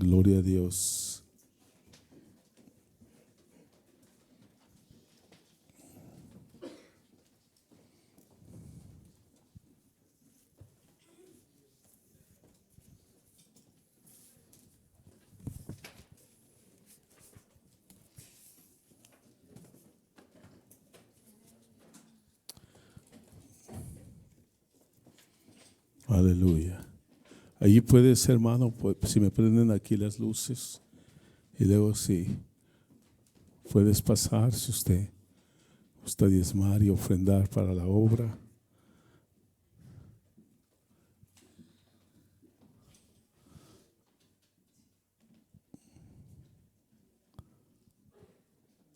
Gloria a Dios. Aleluya. Allí puedes, hermano, pues, si me prenden aquí las luces, y luego si puedes pasar, si usted gusta diezmar y ofrendar para la obra.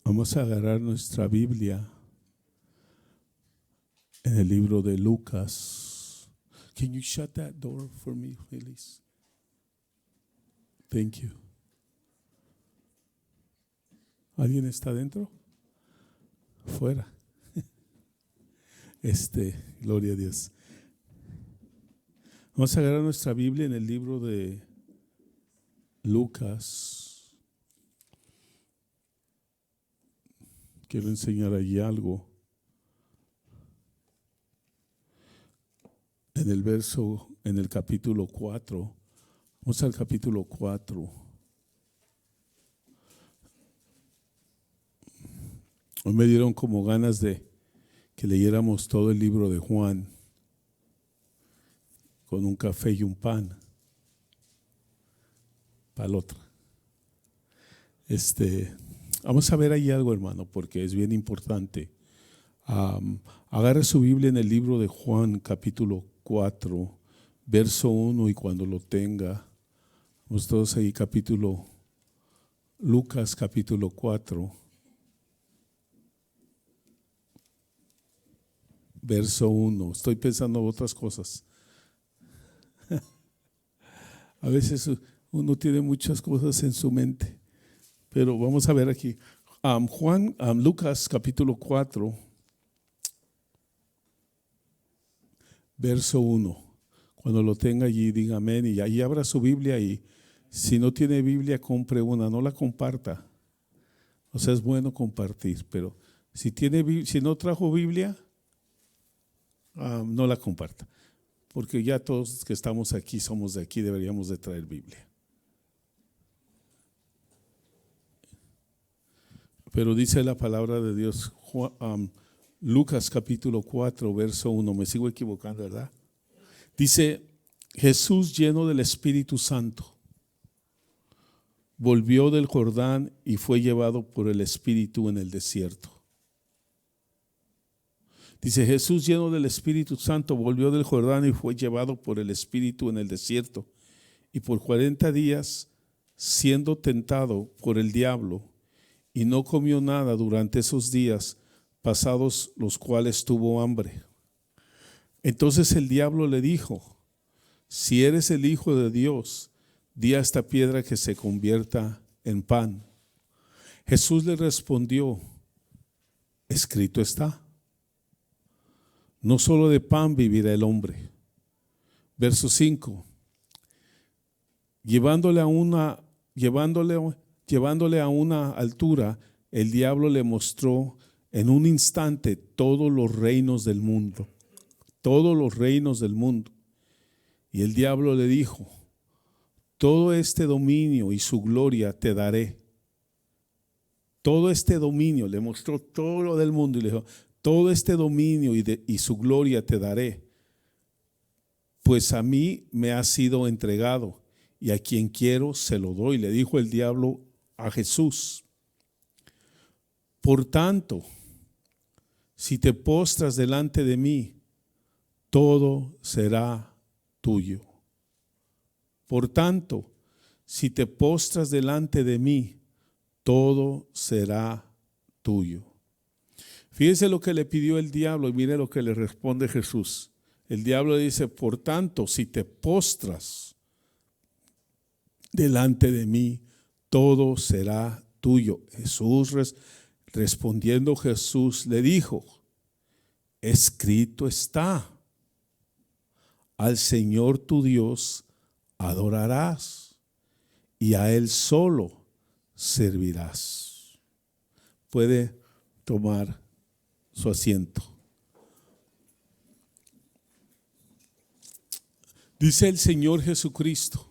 Vamos a agarrar nuestra Biblia en el libro de Lucas. Can you shut that door for me, please? Thank you. ¿Alguien está dentro? Fuera. Gloria a Dios. Vamos a agarrar nuestra Biblia en el libro de Lucas. Quiero enseñar allí algo. En el capítulo 4. Vamos al capítulo 4. Hoy me dieron como ganas de que leyéramos todo el libro de Juan con un café y un pan para el otro. Vamos a ver ahí algo, hermano, porque es bien importante. Agarre su Biblia en el libro de Juan, capítulo 4, verso 1, y cuando lo tenga, vamos todos ahí, Lucas, capítulo 4, verso 1. Estoy pensando en otras cosas. A veces uno tiene muchas cosas en su mente, pero vamos a ver aquí. Lucas, capítulo 4. Verso 1. Cuando lo tenga allí, diga amén. Y ahí abra su Biblia, y si no tiene Biblia, compre una, no la comparta. O sea, es bueno compartir, pero si no trajo Biblia, no la comparta. Porque ya todos los que estamos aquí somos de aquí, deberíamos de traer Biblia. Pero dice la palabra de Dios, Lucas capítulo 4, verso 1, me sigo equivocando, ¿verdad? Dice, Jesús, lleno del Espíritu Santo, volvió del Jordán y fue llevado por el Espíritu en el desierto. Dice, Jesús, lleno del Espíritu Santo, volvió del Jordán y fue llevado por el Espíritu en el desierto. Y por 40 días, siendo tentado por el diablo, y no comió nada durante esos días, pasados los cuales tuvo hambre. Entonces el diablo le dijo, si eres el Hijo de Dios, di a esta piedra que se convierta en pan. Jesús le respondió, escrito está, no solo de pan vivirá el hombre. Verso 5, llevándole a una altura, el diablo le mostró en un instante todos los reinos del mundo. Todos los reinos del mundo. Y el diablo le dijo, todo este dominio y su gloria te daré. Todo este dominio, le mostró todo lo del mundo y le dijo, todo este dominio y su gloria te daré, pues a mí me ha sido entregado y a quien quiero se lo doy. Le dijo el diablo a Jesús, por tanto, si te postras delante de mí, todo será tuyo. Por tanto, si te postras delante de mí, todo será tuyo. Fíjense lo que le pidió el diablo y mire lo que le responde Jesús. El diablo dice, por tanto, si te postras delante de mí, todo será tuyo. Respondiendo Jesús le dijo, escrito está, al Señor tu Dios adorarás y a Él solo servirás. Puede tomar su asiento. Dice el Señor Jesucristo: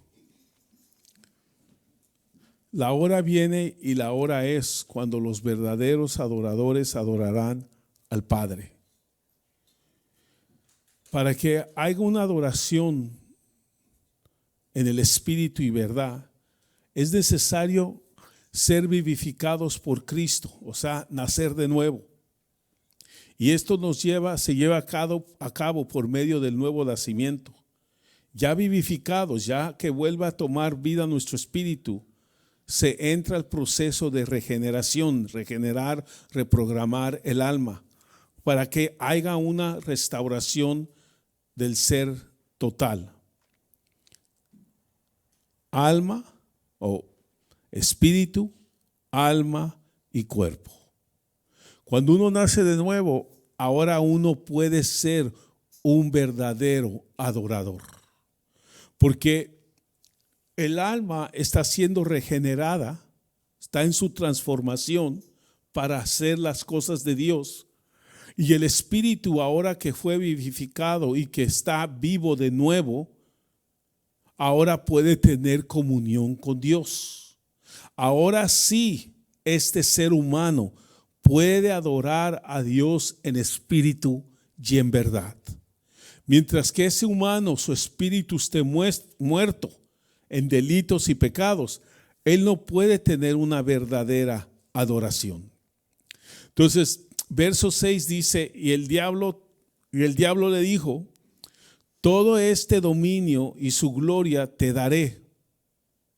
la hora viene y la hora es cuando los verdaderos adoradores adorarán al Padre. Para que haya una adoración en el Espíritu y verdad, es necesario ser vivificados por Cristo, o sea, nacer de nuevo. Y esto se lleva a cabo por medio del nuevo nacimiento. Ya vivificados, ya que vuelva a tomar vida nuestro espíritu, se entra al proceso de regeneración, regenerar, reprogramar el alma, para que haya una restauración del ser total. Alma o espíritu, alma y cuerpo. Cuando uno nace de nuevo, ahora uno puede ser un verdadero adorador. Porque el alma está siendo regenerada, está en su transformación para hacer las cosas de Dios. Y el espíritu, ahora que fue vivificado y que está vivo de nuevo, ahora puede tener comunión con Dios. Ahora sí, este ser humano puede adorar a Dios en espíritu y en verdad. Mientras que ese humano, su espíritu esté muerto en delitos y pecados, él no puede tener una verdadera adoración. Entonces, verso 6 dice: y el diablo le dijo: todo este dominio y su gloria te daré.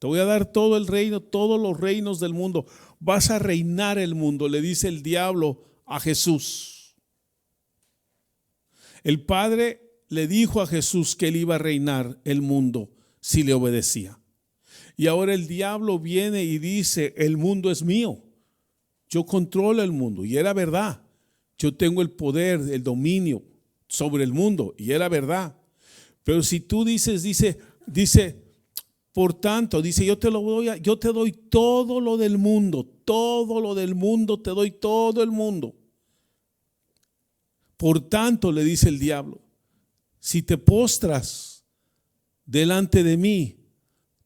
Te voy a dar todo el reino, todos los reinos del mundo. Vas a reinar el mundo, le dice el diablo a Jesús. El Padre le dijo a Jesús que él iba a reinar el mundo si le obedecía. Y ahora el diablo viene y dice: el mundo es mío. Yo controlo el mundo. Y era verdad. Yo tengo el poder, el dominio sobre el mundo. Y era verdad. Pero si tú dice, por tanto, dice: yo te doy todo lo del mundo, te doy todo el mundo. Por tanto, le dice el diablo, si te postras delante de mí,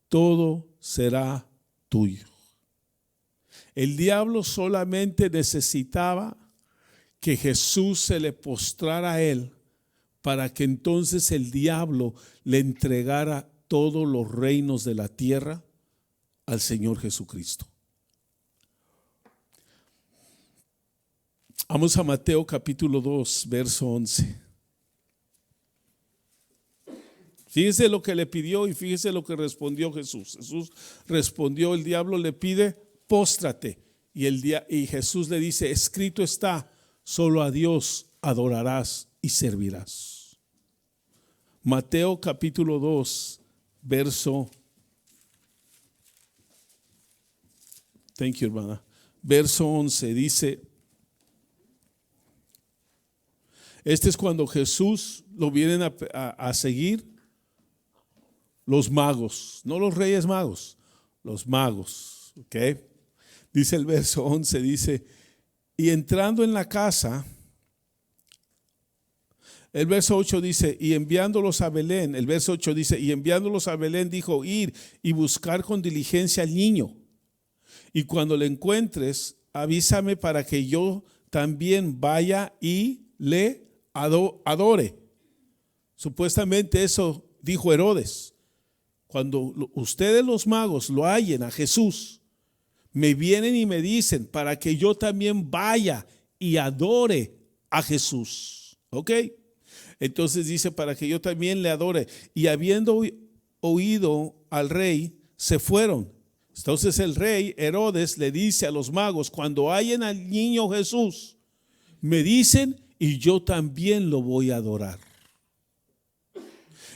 todo será tuyo. El diablo solamente necesitaba que Jesús se le postrara a él, para que entonces el diablo le entregara todos los reinos de la tierra al Señor Jesucristo. Vamos a Mateo capítulo 2, verso 11. Fíjese lo que le pidió y fíjese lo que respondió Jesús. Jesús respondió: el diablo le pide: póstrate. Y Jesús le dice: escrito está, solo a Dios adorarás y servirás. Mateo capítulo 2, verso. Thank you, hermana. Verso 11 dice: este es cuando Jesús lo vienen a seguir los magos, no los reyes magos, los magos, ¿ok? Dice el verso 11, dice: y entrando en la casa, el verso 8 dice: y enviándolos a Belén, el verso 8 dice: y enviándolos a Belén dijo: ir y buscar con diligencia al niño, y cuando le encuentres, avísame para que yo también vaya y le adore. Supuestamente eso dijo Herodes: cuando ustedes los magos lo hallen a Jesús, me vienen y me dicen para que yo también vaya y adore a Jesús. ¿Ok? Entonces dice: para que yo también le adore. Y habiendo oído al rey, se fueron. Entonces el rey Herodes le dice a los magos: cuando hallen al niño Jesús, me dicen y yo también lo voy a adorar.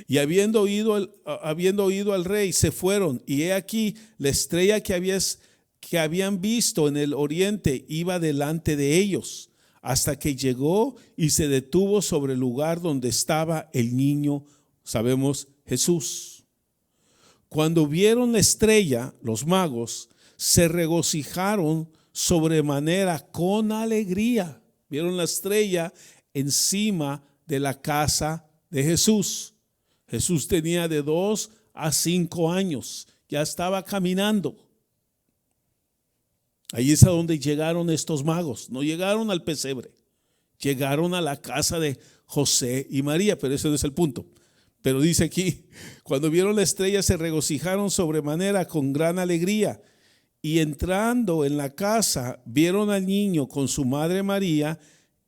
Y habiendo oído al rey, se fueron. Y he aquí la estrella que habían visto en el oriente iba delante de ellos, hasta que llegó y se detuvo sobre el lugar donde estaba el niño, sabemos, Jesús. Cuando vieron la estrella, los magos se regocijaron sobremanera con alegría. Vieron la estrella encima de la casa de Jesús. Jesús tenía de 2 a 5 años, ya estaba caminando. Ahí es a donde llegaron estos magos. No llegaron al pesebre, llegaron a la casa de José y María, pero ese no es el punto. Pero dice aquí, cuando vieron la estrella se regocijaron sobremanera con gran alegría. Y entrando en la casa, vieron al niño con su madre María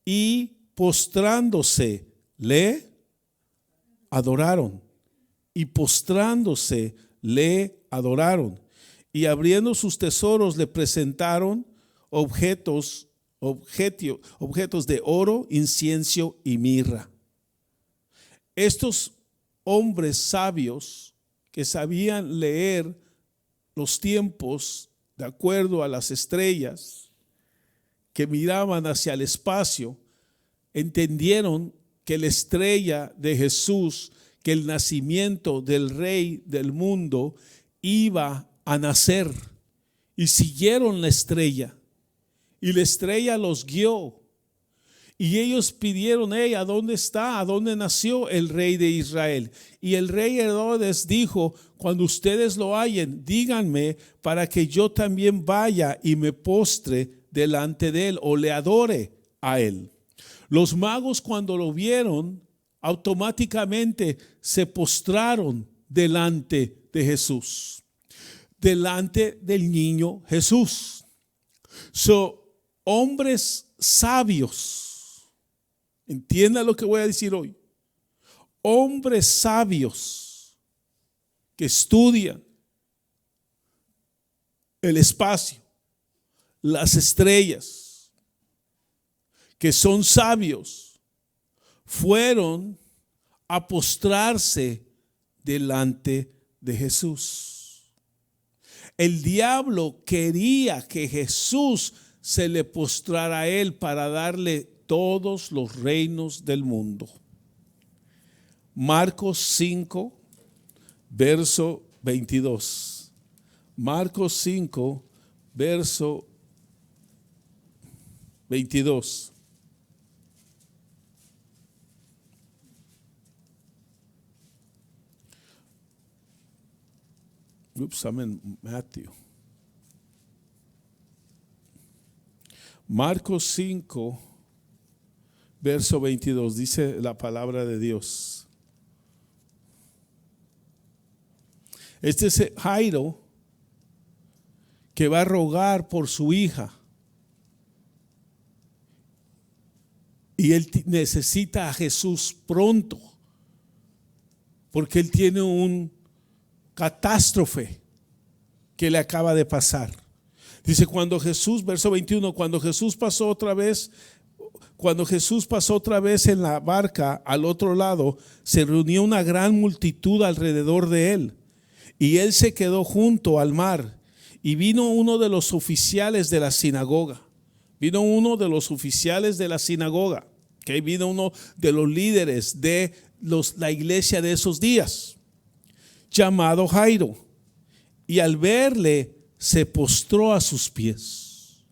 y postrándose, le adoraron. Y postrándose, le adoraron. Y abriendo sus tesoros, le presentaron objetos de oro, incienso y mirra. Estos hombres sabios que sabían leer los tiempos de acuerdo a las estrellas, que miraban hacia el espacio, entendieron que la estrella de Jesús, que el nacimiento del Rey del mundo iba a nacer, y siguieron la estrella, y la estrella los guió. Y ellos pidieron, ¿a dónde está? ¿A dónde nació el rey de Israel? Y el rey Herodes dijo, cuando ustedes lo hallen, díganme para que yo también vaya y me postre delante de él o le adore a él. Los magos cuando lo vieron, automáticamente se postraron delante de Jesús, delante del niño Jesús. Hombres sabios. Entienda lo que voy a decir hoy. Hombres sabios que estudian el espacio, las estrellas, que son sabios, fueron a postrarse delante de Jesús. El diablo quería que Jesús se le postrara a él para darle todos los reinos del mundo. Marcos 5, verso 22. Marcos 5, verso 22. I'm in Matthew. Marcos 5, verso 22, dice la palabra de Dios. Este es Jairo que va a rogar por su hija. Y él necesita a Jesús pronto, porque él tiene un catástrofe que le acaba de pasar. Dice, cuando Jesús, verso 21, cuando Jesús pasó otra vez en la barca al otro lado, se reunió una gran multitud alrededor de él, y él se quedó junto al mar. Y vino uno de los oficiales de la sinagoga. Vino uno de los líderes de la iglesia de esos días, llamado Jairo. Y al verle, se postró a sus pies.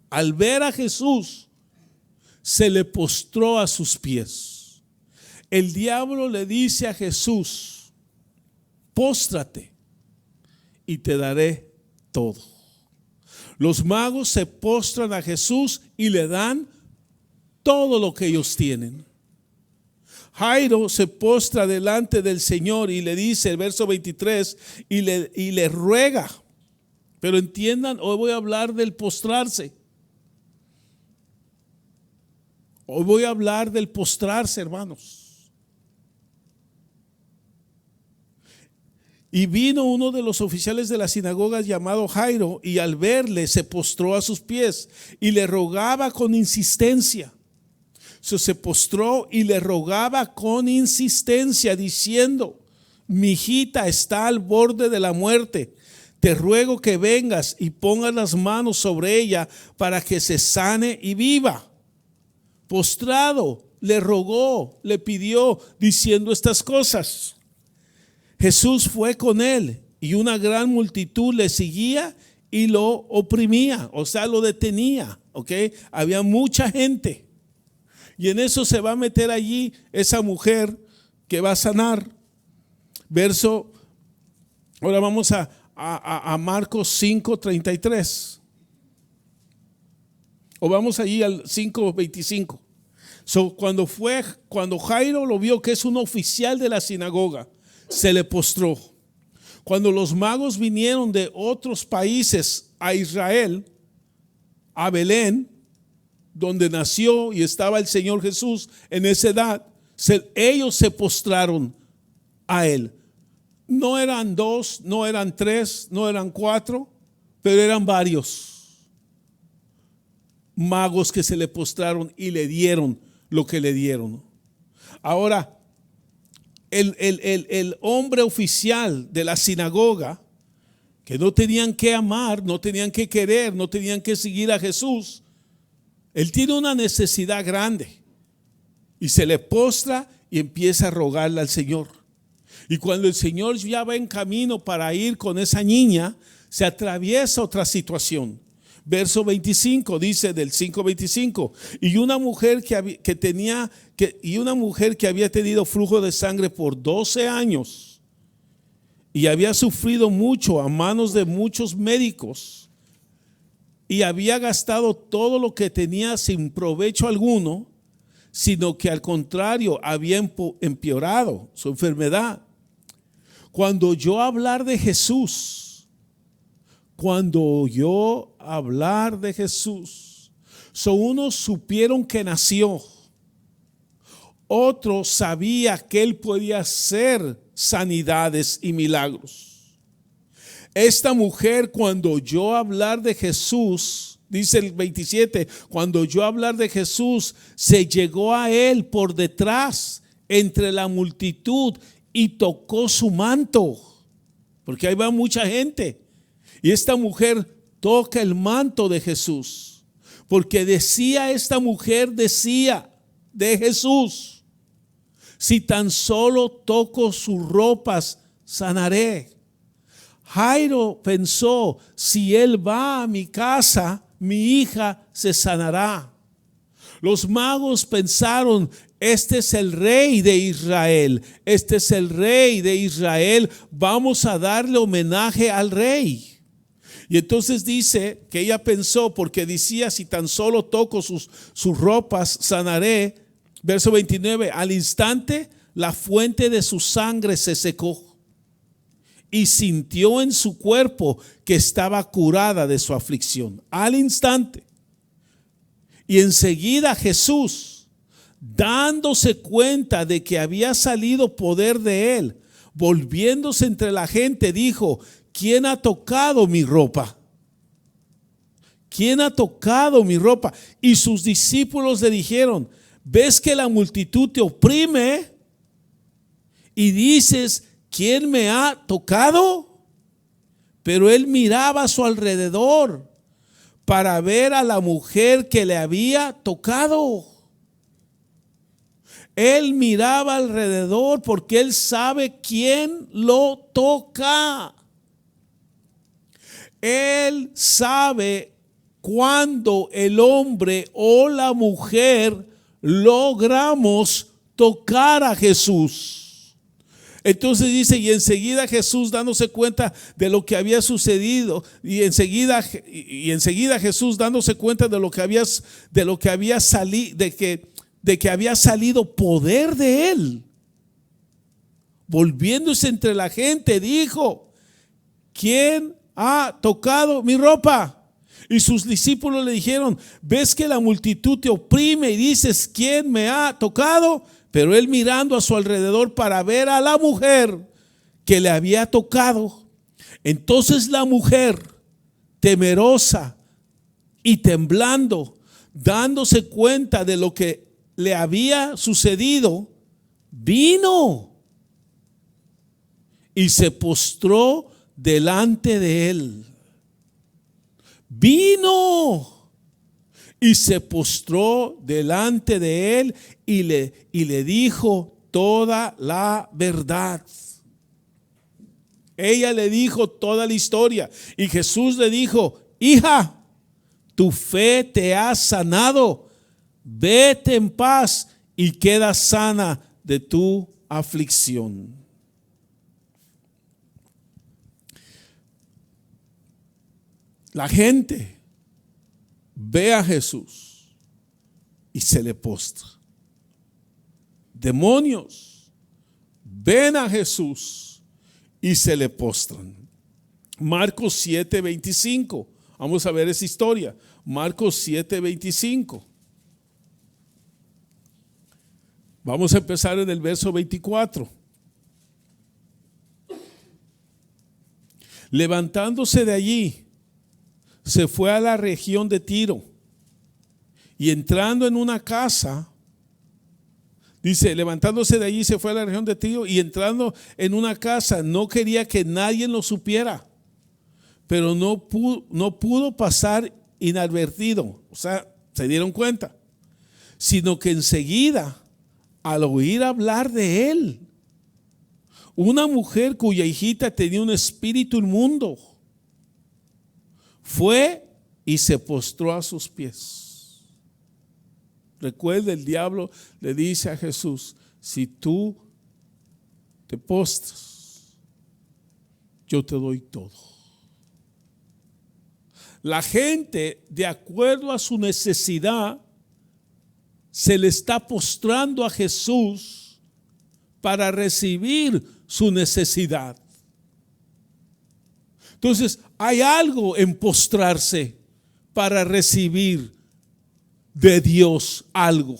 Al ver a Jesús, se le postró a sus pies. El diablo le dice a Jesús, póstrate y te daré todo. Los magos se postran a Jesús y le dan todo lo que ellos tienen. Jairo se postra delante del Señor y le dice, el verso 23, y le ruega. Pero entiendan, hoy voy a hablar del postrarse. Hoy voy a hablar del postrarse, hermanos. Y vino uno de los oficiales de la sinagoga llamado Jairo, y al verle se postró a sus pies y le rogaba con insistencia. Se postró y le rogaba con insistencia, diciendo, mi hijita está al borde de la muerte. Te ruego que vengas y pongas las manos sobre ella para que se sane y viva. Postrado, le rogó, le pidió, diciendo estas cosas. Jesús fue con él y una gran multitud le seguía y lo oprimía, o sea, lo detenía, ¿ok? Había mucha gente. Y en eso se va a meter allí esa mujer que va a sanar. Ahora vamos a Marcos 5:33. O vamos allí al 5:25. Cuando Jairo lo vio, que es un oficial de la sinagoga, se le postró. Cuando los magos vinieron de otros países a Israel, a Belén, donde nació y estaba el Señor Jesús en esa edad, ellos se postraron a él. No eran 2, no eran 3, no eran 4, pero eran varios magos que se le postraron y le dieron lo que le dieron. Ahora, el hombre oficial de la sinagoga, que no tenían que amar, no tenían que querer, no tenían que seguir a Jesús, él tiene una necesidad grande y se le postra y empieza a rogarle al Señor. Y cuando el Señor ya va en camino para ir con esa niña, se atraviesa otra situación. Verso 25 dice del 5:25, y una mujer que había tenido flujo de sangre por 12 años y había sufrido mucho a manos de muchos médicos y había gastado todo lo que tenía sin provecho alguno, sino que al contrario había empeorado su enfermedad. Cuando oyó hablar de Jesús, unos supieron que nació, otros sabía que él podía hacer sanidades y milagros. Esta mujer, cuando oyó hablar de Jesús, dice el 27, cuando oyó hablar de Jesús, se llegó a él por detrás entre la multitud y tocó su manto, porque ahí va mucha gente. Y esta mujer toca el manto de Jesús, porque esta mujer decía de Jesús: si tan solo toco sus ropas, sanaré. Jairo pensó: si él va a mi casa, mi hija se sanará. Los magos pensaron: este es el rey de Israel, este es el rey de Israel, vamos a darle homenaje al rey. Y entonces dice que ella pensó, porque decía: si tan solo toco sus ropas, sanaré. Verso 29, al instante la fuente de su sangre se secó y sintió en su cuerpo que estaba curada de su aflicción. Al instante. Y enseguida Jesús, dándose cuenta de que había salido poder de él, volviéndose entre la gente, dijo: ¿quién ha tocado mi ropa? ¿Quién ha tocado mi ropa? Y sus discípulos le dijeron: ¿ves que la multitud te oprime y dices: ¿quién me ha tocado? Pero él miraba a su alrededor para ver a la mujer que le había tocado. Él miraba alrededor porque él sabe quién lo toca. Él sabe cuando el hombre o la mujer logramos tocar a Jesús. Entonces dice: y enseguida Jesús, dándose cuenta de lo que había sucedido, y enseguida Jesús, dándose cuenta de que había salido poder de él, volviéndose entre la gente, dijo: ¿quién ha tocado mi ropa? Y sus discípulos le dijeron: ¿ves que la multitud te oprime y dices: ¿quién me ha tocado? Pero él, mirando a su alrededor para ver a la mujer que le había tocado, entonces la mujer, temerosa y temblando, dándose cuenta de lo que le había sucedido, vino y se postró delante de él. Vino y se postró delante de él y le dijo toda la verdad. Ella le dijo toda la historia y Jesús le dijo: hija, tu fe te ha sanado, vete en paz y queda sana de tu aflicción. La gente ve a Jesús y se le postra. Demonios ven a Jesús y se le postran. Marcos 7:25. Vamos a ver esa historia. Marcos 7:25. Vamos a empezar en el verso 24. Levantándose de allí, se fue a la región de Tiro y entrando en una casa, dice, levantándose de allí se fue a la región de Tiro y entrando en una casa, no quería que nadie lo supiera, pero no pudo pasar inadvertido, o sea, se dieron cuenta, sino que enseguida, al oír hablar de él, una mujer cuya hijita tenía un espíritu inmundo, fue y se postró a sus pies. Recuerda, el diablo le dice a Jesús: si tú te postras, yo te doy todo. La gente, de acuerdo a su necesidad, se le está postrando a Jesús para recibir su necesidad. Entonces, hay algo en postrarse para recibir de Dios algo.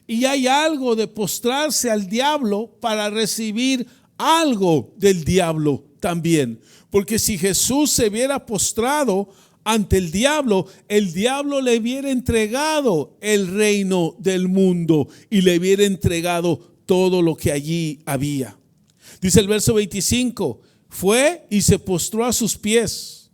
Y hay algo de postrarse al diablo para recibir algo del diablo también. Porque si Jesús se hubiera postrado ante el diablo le hubiera entregado el reino del mundo y le hubiera entregado todo lo que allí había. Dice el verso 25: fue y se postró a sus pies.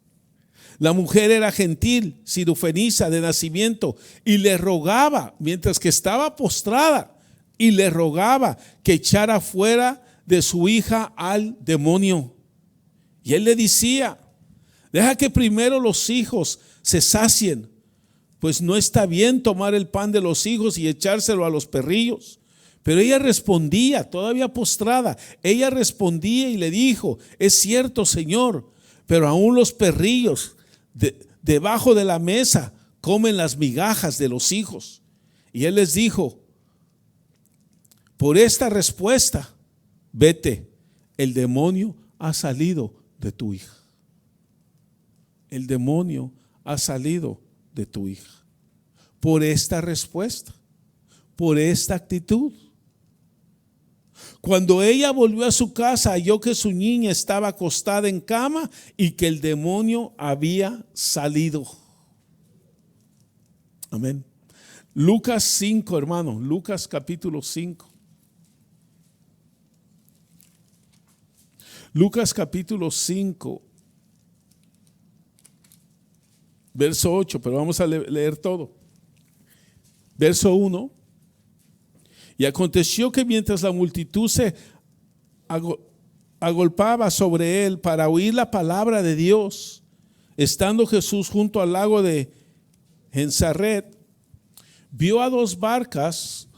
La mujer era gentil, sirofenisa de nacimiento, y le rogaba, mientras que estaba postrada, y le rogaba que echara fuera de su hija al demonio. Y él le decía: deja que primero los hijos se sacien, pues no está bien tomar el pan de los hijos y echárselo a los perrillos. Pero ella respondía, todavía postrada, ella respondía y le dijo: es cierto, Señor, pero aún los perrillos debajo de la mesa comen las migajas de los hijos. Y él les dijo: por esta respuesta, vete, el demonio ha salido de tu hija. El demonio ha salido de tu hija. Por esta respuesta, por esta actitud. Cuando ella volvió a su casa, halló que su niña estaba acostada en cama y que el demonio había salido. Amén. Lucas 5, hermano. Lucas capítulo 5. Lucas capítulo 5. Verso 8, pero vamos a leer todo. Verso 1. Y aconteció que mientras la multitud se agolpaba sobre él para oír la palabra de Dios, estando Jesús junto al lago de Gensaret, vio a dos barcas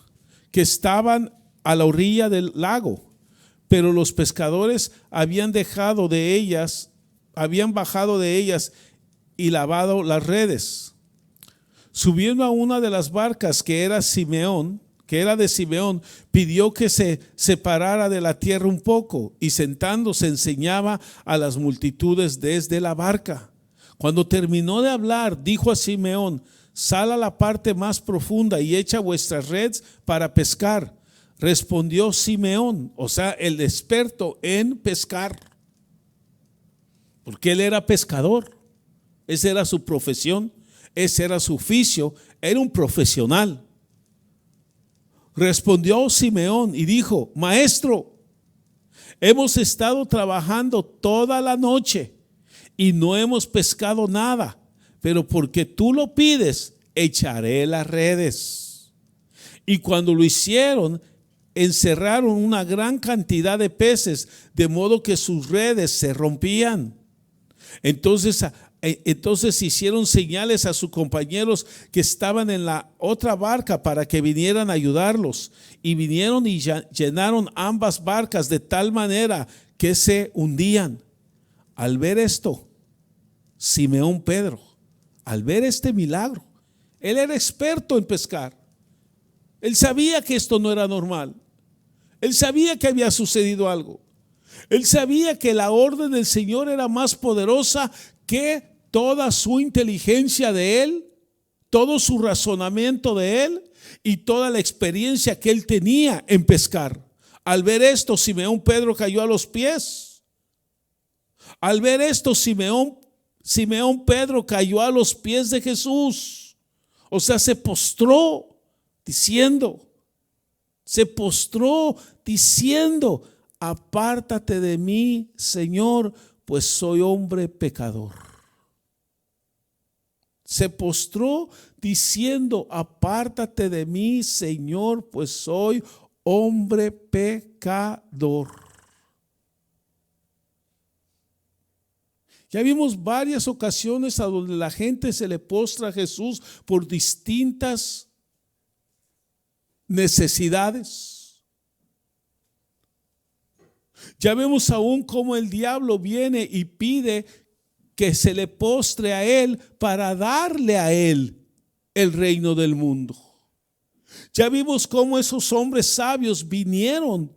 que estaban a la orilla del lago, pero los pescadores habían bajado de ellas y lavado las redes. Subiendo a una de las barcas que era de Simeón, pidió que se separara de la tierra un poco y sentándose enseñaba a las multitudes desde la barca. Cuando terminó de hablar, dijo a Simeón: sal a la parte más profunda y echa vuestras redes para pescar. Respondió Simeón, o sea, el experto en pescar, porque él era pescador. Esa era su profesión, ese era su oficio, era un profesional. Respondió Simeón y dijo: maestro, hemos estado trabajando toda la noche y no hemos pescado nada, pero porque tú lo pides, echaré las redes. Y cuando lo hicieron, encerraron una gran cantidad de peces, de modo que sus redes se rompían. Entonces hicieron señales a sus compañeros que estaban en la otra barca para que vinieran a ayudarlos. Y vinieron y llenaron ambas barcas de tal manera que se hundían. Al ver esto, Simeón Pedro, al ver este milagro, él era experto en pescar. Él sabía que esto no era normal. Él sabía que había sucedido algo. Él sabía que la orden del Señor era más poderosa que toda su inteligencia de él, todo su razonamiento de él y toda la experiencia que él tenía en pescar. Al ver esto, Simeón Pedro cayó a los pies. Al ver esto, Simeón Pedro cayó a los pies de Jesús. O sea, se postró diciendo, apártate de mí, Señor, pues soy hombre pecador. Se postró diciendo, apártate de mí, Señor, pues soy hombre pecador. Ya vimos varias ocasiones a donde la gente se le postra a Jesús por distintas necesidades. Ya vemos aún cómo el diablo viene y pide que se le postre a él para darle a él el reino del mundo. Ya vimos cómo esos hombres sabios vinieron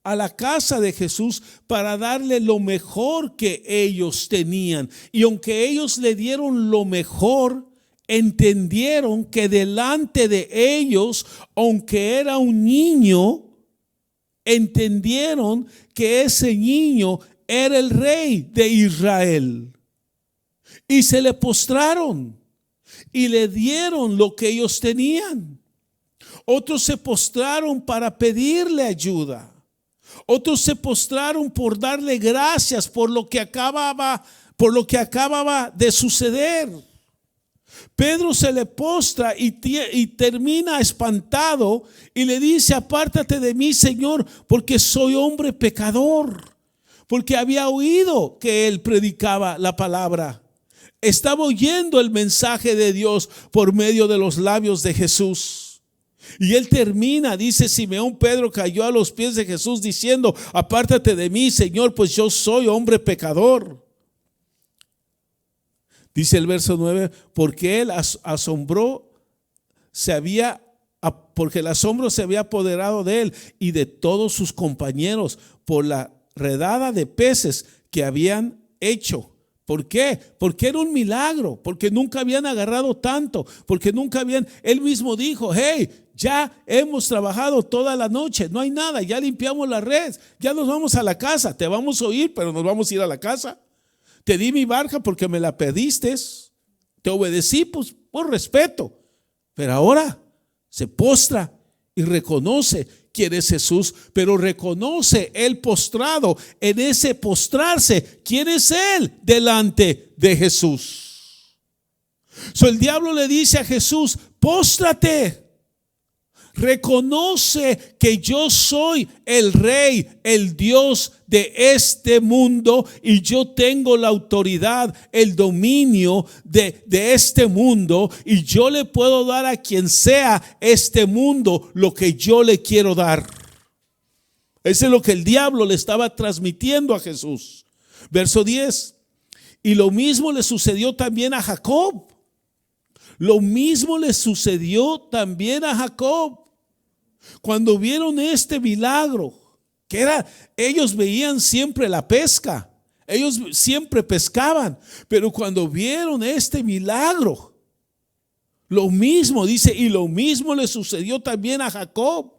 a la casa de Jesús para darle lo mejor que ellos tenían. Y aunque ellos le dieron lo mejor, entendieron que delante de ellos, aunque era un niño, entendieron que ese niño era el rey de Israel. Y se le postraron y le dieron lo que ellos tenían. Otros se postraron para pedirle ayuda. Otros se postraron por darle gracias por lo que acababa de suceder. Pedro se le postra y termina espantado y le dice, apártate de mí, Señor, porque soy hombre pecador. Porque había oído que él predicaba la palabra. Estaba oyendo el mensaje de Dios por medio de los labios de Jesús. Y él termina, dice, Simeón Pedro cayó a los pies de Jesús diciendo, apártate de mí, Señor, pues yo soy hombre pecador. Dice el verso 9, porque el asombro se había apoderado de él y de todos sus compañeros por la redada de peces que habían hecho. ¿Por qué? Porque era un milagro, porque nunca habían agarrado tanto, porque él mismo dijo, hey, ya hemos trabajado toda la noche, no hay nada, ya limpiamos la red, ya nos vamos a la casa, te vamos a oír, pero nos vamos a ir a la casa. Te di mi barca porque me la pediste, te obedecí pues, por respeto, pero ahora se postra y reconoce quién es Jesús, pero reconoce el postrado, en ese postrarse, quién es él delante de Jesús. El diablo le dice a Jesús, póstrate. Reconoce que yo soy el rey, el Dios de este mundo y yo tengo la autoridad, el dominio de este mundo y yo le puedo dar a quien sea este mundo lo que yo le quiero dar. Eso es lo que el diablo le estaba transmitiendo a Jesús. Verso 10. Y lo mismo le sucedió también a Jacob. Lo mismo le sucedió también a Jacob. Cuando vieron este milagro, que era, ellos veían siempre la pesca, ellos siempre pescaban, pero cuando vieron este milagro, lo mismo dice, y lo mismo le sucedió también a Jacob,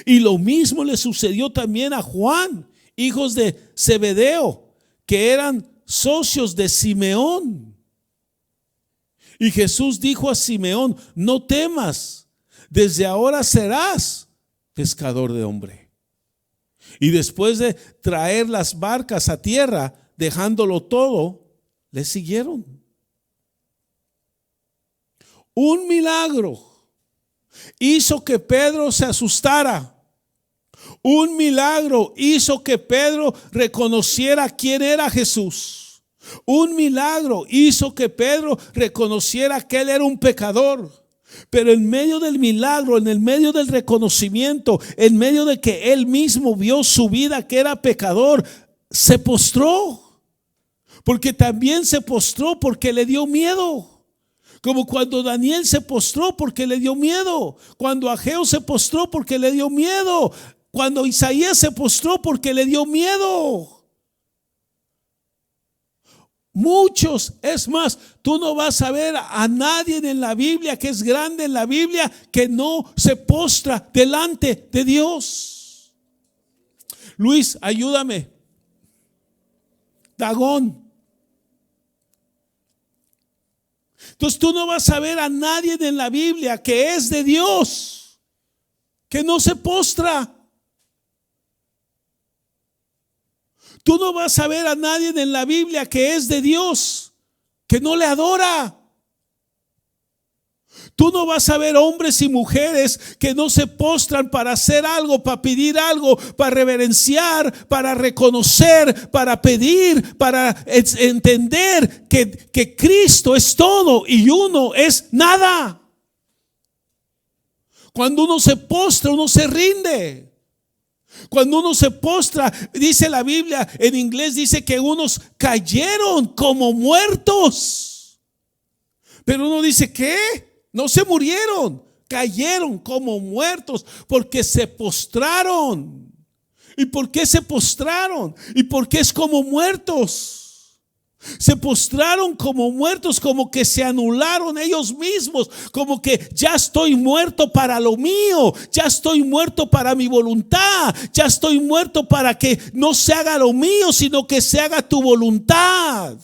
y lo mismo le sucedió también a Juan, hijos de Zebedeo, que eran socios de Simeón. Y Jesús dijo a Simeón, no temas, desde ahora serás pescador de hombre. Y después de traer las barcas a tierra, dejándolo todo, le siguieron. Un milagro hizo que Pedro se asustara. Un milagro hizo que Pedro reconociera quién era Jesús. Un milagro hizo que Pedro reconociera que él era un pecador. Pero en medio del milagro, en el medio del reconocimiento, en medio de que él mismo vio su vida que era pecador, se postró. Porque también se postró porque le dio miedo. Como cuando Daniel se postró porque le dio miedo. Cuando Ageo se postró porque le dio miedo. Cuando Isaías se postró porque le dio miedo. Muchos, es más, tú no vas a ver a nadie en la Biblia que es grande en la Biblia que no se postra delante de Dios. Luis, ayúdame. Dagón. Entonces tú no vas a ver a nadie en la Biblia que es de Dios que no se postra. Tú no vas a ver a nadie en la Biblia que es de Dios que no le adora. Tú no vas a ver hombres y mujeres que no se postran para hacer algo, para pedir algo, para reverenciar, para reconocer, para pedir, para entender que Cristo es todo y uno es nada. Cuando uno se postra, uno se rinde. Cuando uno se postra, dice la Biblia, en inglés dice que unos cayeron como muertos. Pero uno dice, ¿qué? No se murieron, cayeron como muertos porque se postraron. ¿Y por qué se postraron? ¿Y por qué es como muertos? Se postraron como muertos, como que se anularon ellos mismos, como que ya estoy muerto para lo mío, ya estoy muerto para mi voluntad, ya estoy muerto para que no se haga lo mío, sino que se haga tu voluntad.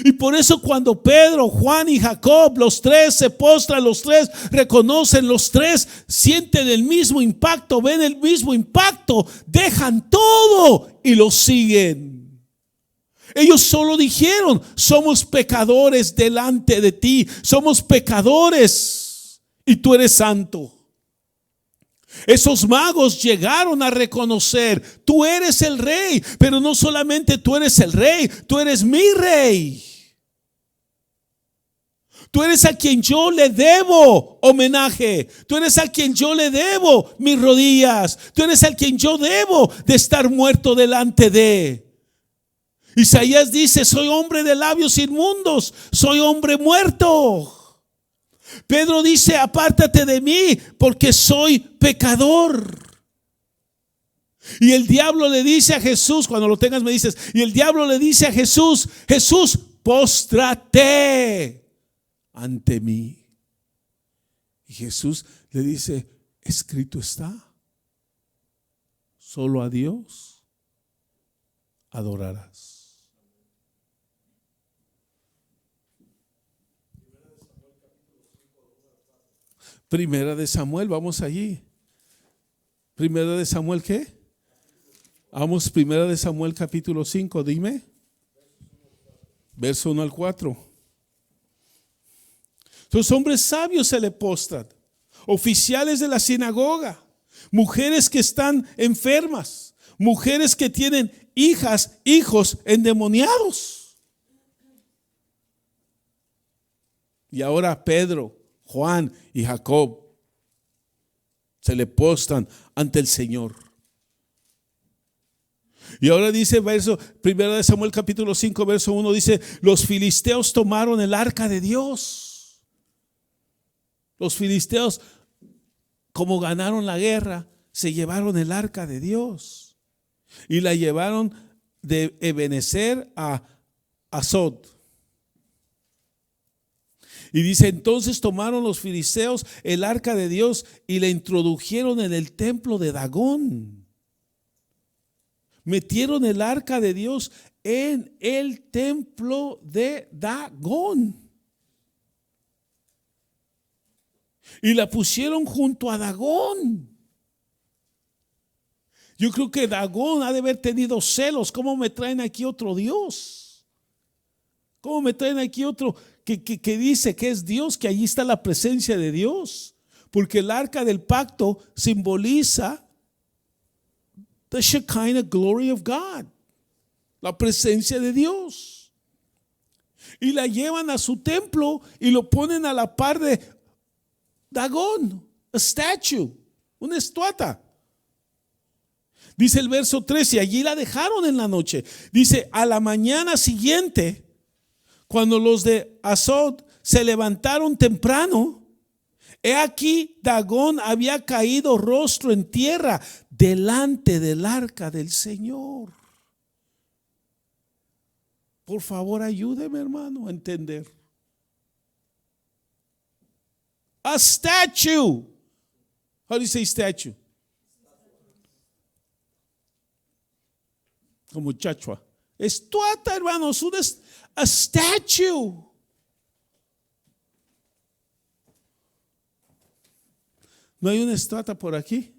Y por eso cuando Pedro, Juan y Jacob, los tres se postran, los tres reconocen, los tres sienten el mismo impacto, ven el mismo impacto, dejan todo y lo siguen. Ellos solo dijeron, somos pecadores delante de ti, somos pecadores y tú eres santo. Esos magos llegaron a reconocer, tú eres el rey, pero no solamente tú eres el rey, tú eres mi rey. Tú eres a quien yo le debo homenaje. Tú eres a quien yo le debo mis rodillas. Tú eres a quien yo debo de estar muerto delante de. Isaías dice, soy hombre de labios inmundos, soy hombre muerto. Pedro dice, apártate de mí porque soy pecador. Y el diablo le dice a Jesús, cuando lo tengas me dices, y el diablo le dice a Jesús, Jesús, póstrate ante mí. Y Jesús le dice, escrito está, solo a Dios adorarás. Primera de Samuel, vamos allí. Primera de Samuel, ¿qué? Vamos, Primera de Samuel capítulo 5, dime. Verso 1 al 4. Los hombres sabios se le postran, oficiales de la sinagoga, mujeres que están enfermas, mujeres que tienen hijas, hijos endemoniados. Y ahora Pedro, Juan y Jacob se le postran ante el Señor. Y ahora dice verso 1 de Samuel capítulo 5 verso 1, dice, los filisteos tomaron el arca de Dios. Los filisteos, como ganaron la guerra, se llevaron el arca de Dios y la llevaron de Ebenezer a Asdod. Y dice, entonces tomaron los filisteos el arca de Dios y la introdujeron en el templo de Dagón. Metieron el arca de Dios en el templo de Dagón. Y la pusieron junto a Dagón. Yo creo que Dagón ha de haber tenido celos. ¿Cómo me traen aquí otro Dios? ¿Cómo me traen aquí otro que dice que es Dios, que allí está la presencia de Dios? Porque el arca del pacto simboliza the Shekinah glory of God, la presencia de Dios. Y la llevan a su templo y lo ponen a la par de Dagón, a statue, una estatua. Dice el verso 13, y allí la dejaron en la noche. Dice, a la mañana siguiente, cuando los de Asdod se levantaron temprano, he aquí Dagón había caído rostro en tierra delante del arca del Señor. Por favor, ayúdeme, hermano, a entender. A statue. How do you say statue? Como chachua. Estatua, hermanos, a statue. ¿No hay una estatua por aquí?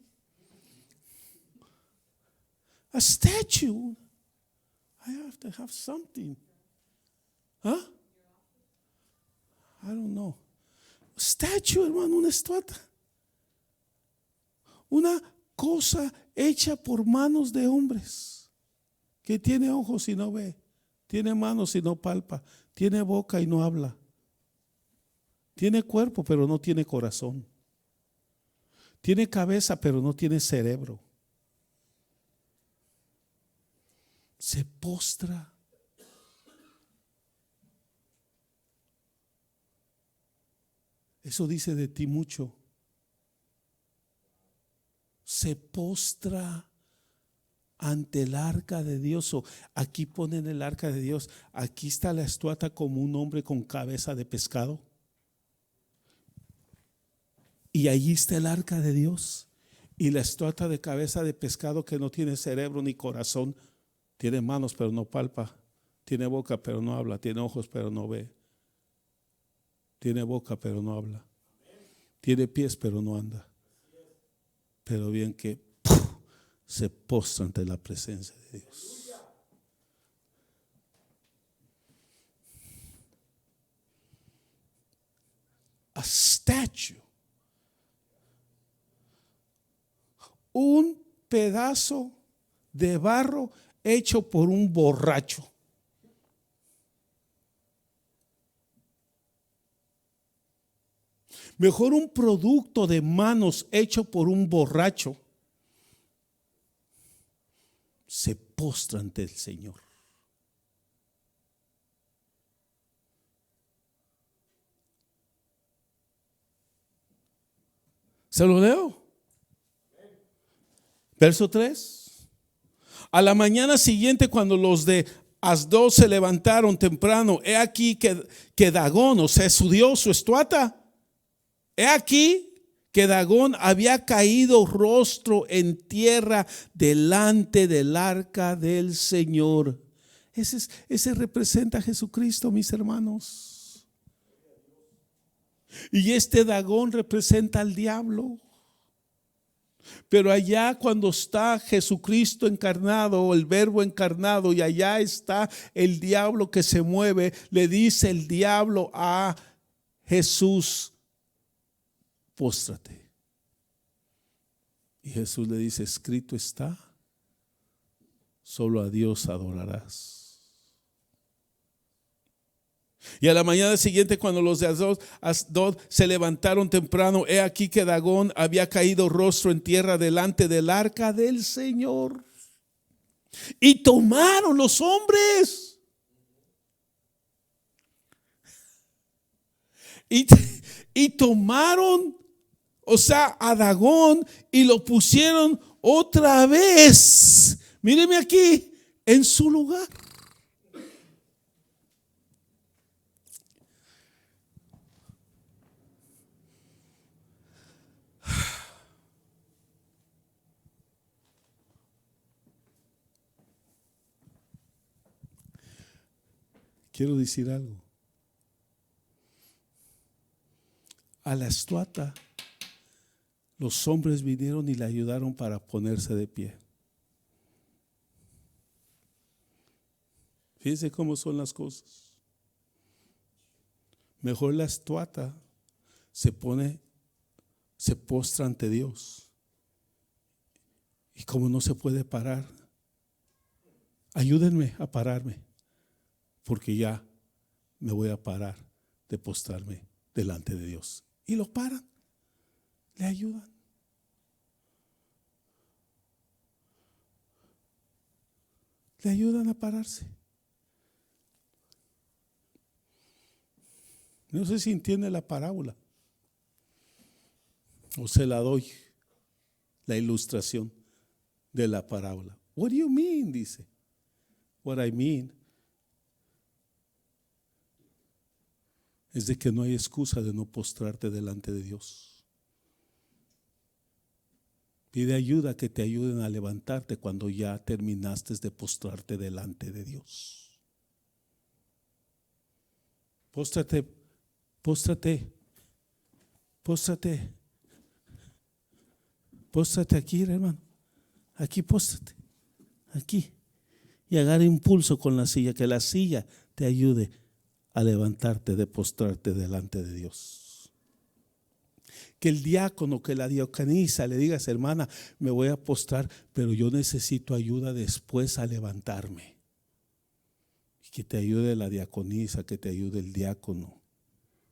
A statue. I have to have something. Huh? I don't know. Statue, hermano, una estatua. Una cosa hecha por manos de hombres. Que tiene ojos y no ve, tiene manos y no palpa, tiene boca y no habla, tiene cuerpo pero no tiene corazón, tiene cabeza pero no tiene cerebro. Se postra. Eso dice de ti mucho. Se postra ante el arca de Dios. Aquí ponen el arca de Dios. Aquí está la estatua como un hombre con cabeza de pescado. Y allí está el arca de Dios. Y la estatua de cabeza de pescado que no tiene cerebro ni corazón. Tiene manos pero no palpa. Tiene boca pero no habla. Tiene ojos pero no ve. Tiene boca pero no habla. Tiene pies pero no anda. Pero bien que se postra ante la presencia de Dios. A statue. Un pedazo de barro hecho por un borracho. Mejor un producto de manos hecho por un borracho. Se postra ante el Señor. ¿Se lo leo? Verso 3. A la mañana siguiente, cuando los de Asdod se levantaron temprano, he aquí que Dagón, o sea, su dios, su estatua, he aquí que Dagón había caído rostro en tierra delante del arca del Señor. Ese representa a Jesucristo, mis hermanos. Y este Dagón representa al diablo. Pero allá cuando está Jesucristo encarnado, el Verbo encarnado, y allá está el diablo que se mueve, le dice el diablo a Jesús: póstrate. Y Jesús le dice: escrito está, solo a Dios adorarás. Y a la mañana siguiente, cuando los de Asdod se levantaron temprano, he aquí que Dagón había caído rostro en tierra delante del arca del Señor. Y tomaron los hombres y tomaron, o sea, a Dagón, y lo pusieron otra vez, míreme aquí, en su lugar. Quiero decir algo. A la estatua, los hombres vinieron y le ayudaron para ponerse de pie. Fíjense cómo son las cosas. Mejor la estatua se postra ante Dios Y como no se puede parar, ayúdenme a pararme, porque ya me voy a parar de postrarme delante de Dios. Y lo paran, le ayudan. Le ayudan a pararse. No sé si entiende la parábola o se la doy, la ilustración de la parábola. What do you mean? Dice. What I mean es de que no hay excusa de no postrarte delante de Dios. Pide ayuda, que te ayuden a levantarte cuando ya terminaste de postrarte delante de Dios. Póstrate, póstrate, póstrate, póstrate aquí, hermano. Aquí póstrate, aquí. Y agarra impulso con la silla, que la silla te ayude a levantarte de postrarte delante de Dios. Que el diácono, que la diaconisa le digas: hermana, me voy a postrar, pero yo necesito ayuda después a levantarme. Y que te ayude la diaconisa, que te ayude el diácono.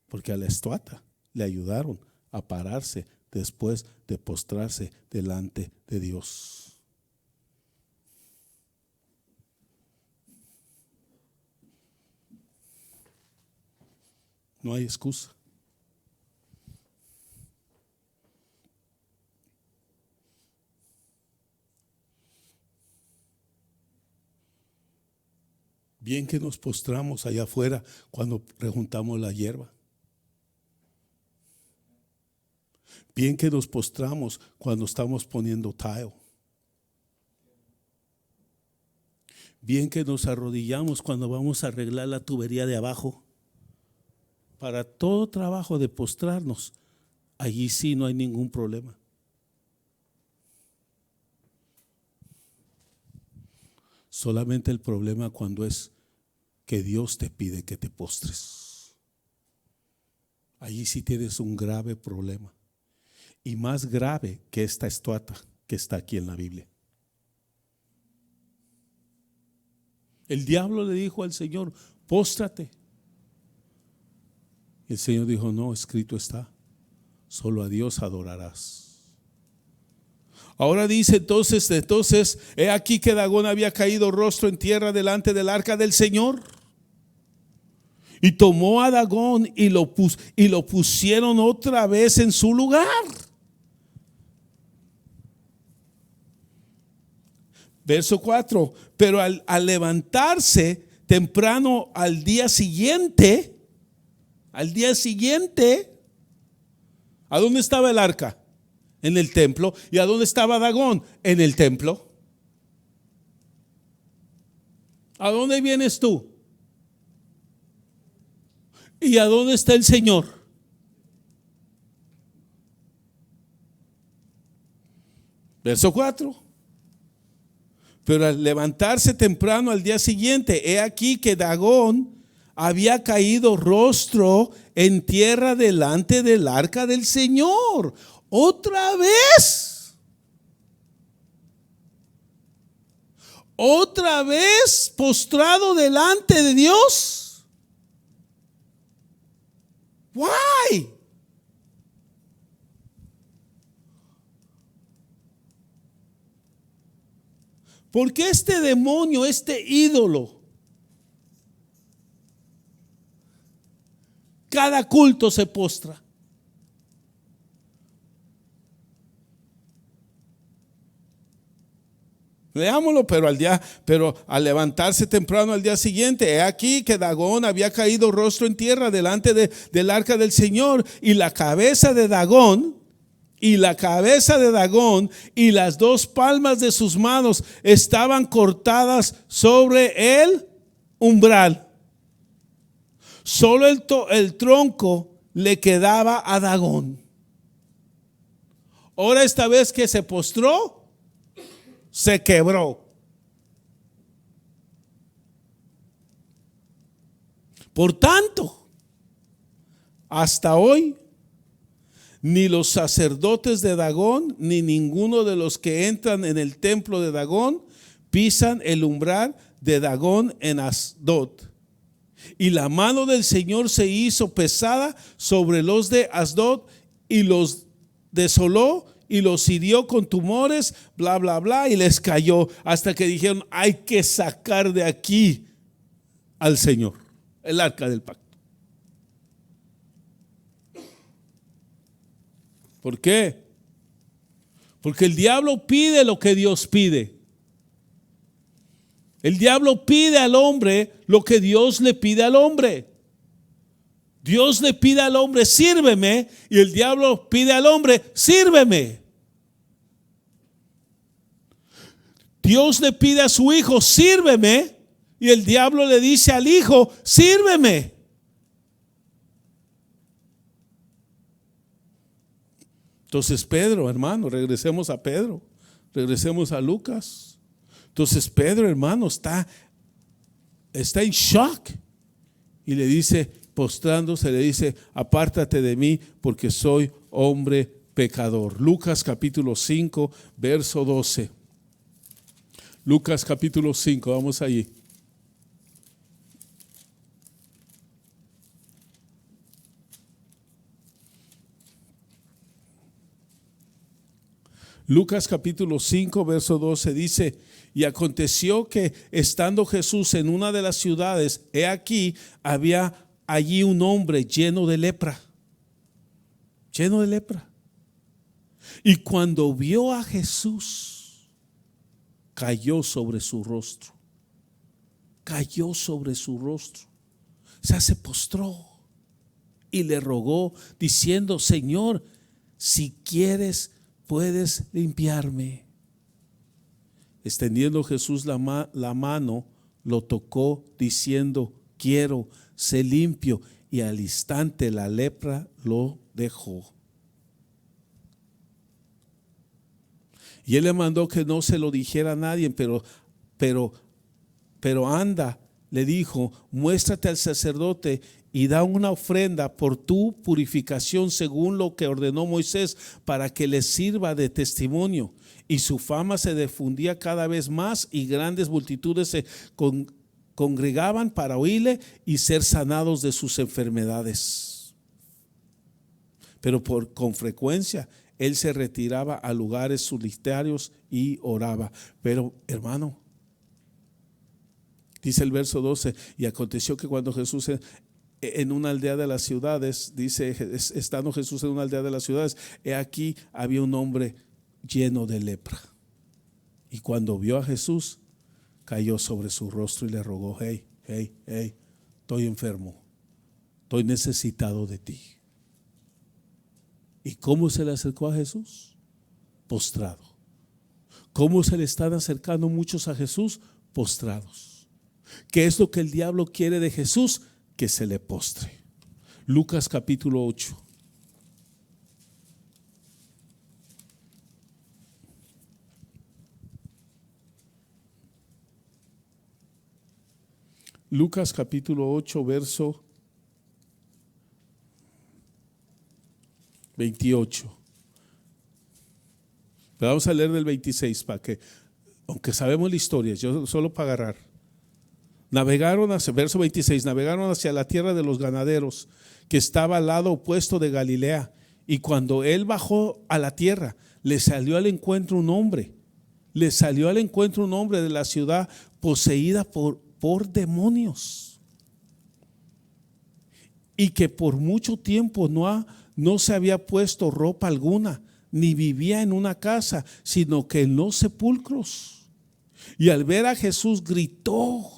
Porque a la estuata le ayudaron a pararse después de postrarse delante de Dios. No hay excusa. Bien que nos postramos allá afuera cuando rejuntamos la hierba. Bien que nos postramos cuando estamos poniendo tile. Bien que nos arrodillamos cuando vamos a arreglar la tubería de abajo. Para todo trabajo de postrarnos, allí sí no hay ningún problema. Solamente el problema cuando es que Dios te pide que te postres. Allí sí tienes un grave problema. Y más grave que esta estatua que está aquí en la Biblia. El diablo le dijo al Señor: póstrate. Y el Señor dijo: no, escrito está, solo a Dios adorarás. Ahora dice entonces, he aquí que Dagón había caído rostro en tierra delante del arca del Señor. Y tomó a Dagón y lo pusieron otra vez en su lugar. Verso 4. Pero al levantarse temprano al día siguiente, ¿a dónde estaba el arca? En el templo. ¿Y a dónde estaba Dagón? En el templo. ¿A dónde vienes tú? ¿Y a dónde está el Señor? Verso 4. Pero al levantarse temprano al día siguiente, he aquí que Dagón había caído rostro en tierra delante del arca del Señor. Otra vez. Otra vez postrado delante de Dios. Why? ¿Por qué este demonio, este ídolo, cada culto se postra? Leámoslo, pero al levantarse temprano al día siguiente, he aquí que Dagón había caído rostro en tierra delante del arca del Señor, y la cabeza de Dagón y las dos palmas de sus manos estaban cortadas sobre el umbral. Solo el tronco le quedaba a Dagón. Ahora, esta vez que se postró, se quebró. Por tanto, hasta hoy ni los sacerdotes de Dagón, ni ninguno de los que entran en el templo de Dagón pisan el umbral de Dagón en Asdod. Y la mano del Señor se hizo pesada sobre los de Asdod y los desoló y los hirió con tumores, bla, bla, bla, y les cayó hasta que dijeron: hay que sacar de aquí al Señor, el arca del pacto. ¿Por qué? Porque el diablo pide lo que Dios pide. El diablo pide al hombre lo que Dios le pide al hombre. Dios le pide al hombre: sírveme, y el diablo pide al hombre: sírveme. Dios le pide a su hijo: sírveme, y el diablo le dice al hijo: sírveme. Entonces Pedro, hermano, regresemos a Pedro, regresemos a Lucas. Entonces Pedro, hermano, está en shock y le dice, postrándose, le dice: apártate de mí, porque soy hombre pecador. Lucas capítulo 5, verso 12. Lucas capítulo 5, vamos allí. Lucas capítulo 5, verso 12 dice: y aconteció que estando Jesús en una de las ciudades, he aquí, había allí un hombre lleno de lepra. Lleno de lepra. Y cuando vio a Jesús, cayó sobre su rostro. Cayó sobre su rostro. O sea, se postró y le rogó diciendo: Señor, si quieres, puedes limpiarme. Extendiendo Jesús la mano, lo tocó diciendo: quiero, sé limpio. Y al instante la lepra lo dejó. Y él le mandó que no se lo dijera a nadie, pero anda, le dijo: muéstrate al sacerdote y da una ofrenda por tu purificación según lo que ordenó Moisés, para que les sirva de testimonio. Y su fama se difundía cada vez más, y grandes multitudes se congregaban para oírle y ser sanados de sus enfermedades. Pero con frecuencia él se retiraba a lugares solitarios y oraba. Pero, hermano, dice el verso 12: y aconteció que cuando Jesús en una aldea de las ciudades, dice, estando Jesús en una aldea de las ciudades, he aquí había un hombre lleno de lepra. Y cuando vio a Jesús, cayó sobre su rostro y le rogó: hey, estoy enfermo, estoy necesitado de ti. ¿Y cómo se le acercó a Jesús? Postrado. ¿Cómo se le están acercando muchos a Jesús? Postrados. ¿Qué es lo que el diablo quiere de Jesús? Que se le postre. Lucas capítulo 8. Lucas capítulo 8, verso 28. Pero vamos a leer del 26 para que, aunque sabemos la historia, yo solo para agarrar. Navegaron hacia, verso 26, navegaron hacia la tierra de los ganaderos, que estaba al lado opuesto de Galilea. Y cuando él bajó a la tierra, le salió al encuentro un hombre. Le salió al encuentro un hombre de la ciudad poseída por demonios, y que por mucho tiempo no se había puesto ropa alguna, ni vivía en una casa, sino que en los sepulcros. Y al ver a Jesús gritó.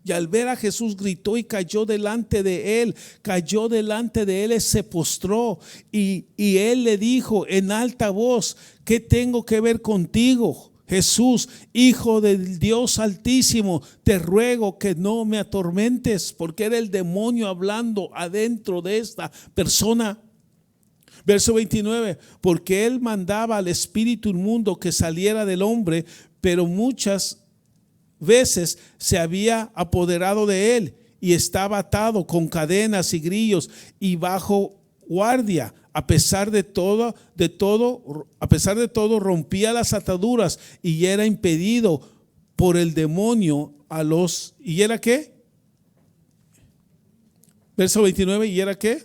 Y cayó delante de él. Y se postró. Y él le dijo en alta voz: ¿qué tengo que ver contigo, Jesús, Hijo del Dios Altísimo? Te ruego que no me atormentes. Porque era el demonio hablando adentro de esta persona. Verso 29, porque él mandaba al espíritu inmundo que saliera del hombre, pero muchas veces se había apoderado de él y estaba atado con cadenas y grillos y bajo guardia a pesar de todo, rompía las ataduras y era impedido por el demonio ¿y era qué? Verso 29, ¿y era qué?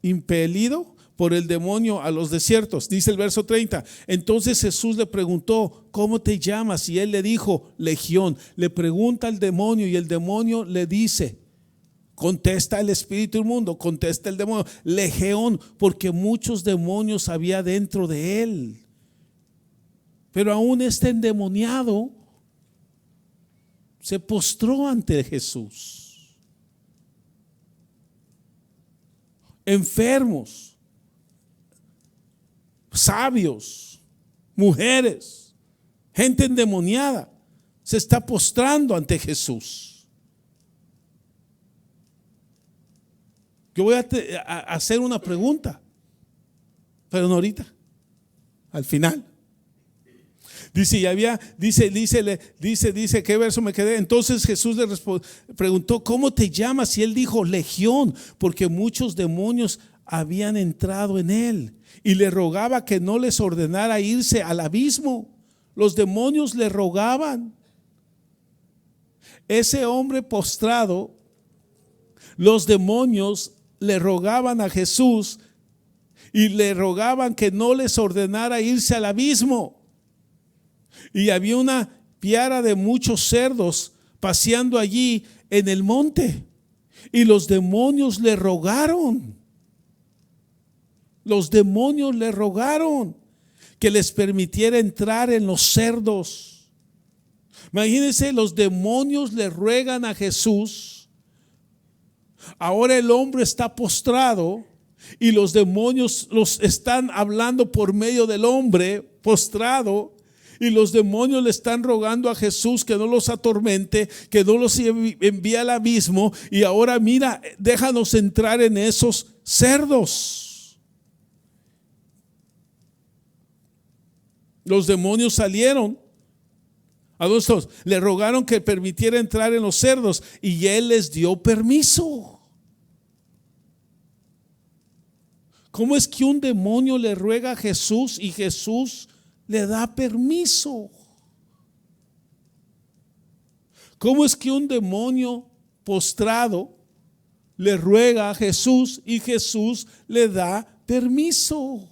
Impelido por el demonio a los desiertos. Dice el verso 30. Entonces Jesús le preguntó, ¿cómo te llamas? Y él le dijo, Legión. Le pregunta al demonio y el demonio le dice, contesta el espíritu inmundo, contesta el demonio, Legión, porque muchos demonios había dentro de él. Pero aún este endemoniado se postró ante Jesús. Enfermos, sabios, mujeres, gente endemoniada se está postrando ante Jesús. Yo voy a hacer una pregunta, pero no ahorita, al final. Dice, dice, ¿qué verso me quedé? Entonces Jesús le preguntó, ¿cómo te llamas? Y él dijo, Legión, porque muchos demonios habían entrado en él. Y le rogaba que no les ordenara irse al abismo. Los demonios le rogaban. Ese hombre postrado, los demonios le rogaban a Jesús y le rogaban que no les ordenara irse al abismo. Y había una piara de muchos cerdos paseando allí en el monte. Y los demonios le rogaron. Los demonios le rogaron que les permitiera entrar en los cerdos. Imagínense, los demonios le ruegan a Jesús. Ahora el hombre está postrado y los demonios los están hablando por medio del hombre postrado. Y los demonios le están rogando a Jesús que no los atormente, que no los envíe al abismo. Y ahora mira, déjanos entrar en esos cerdos. Los demonios salieron. ¿A dónde están? Le rogaron que permitiera entrar en los cerdos y él les dio permiso. ¿Cómo es que un demonio le ruega a Jesús y Jesús le da permiso? ¿Cómo es que un demonio postrado le ruega a Jesús y Jesús le da permiso?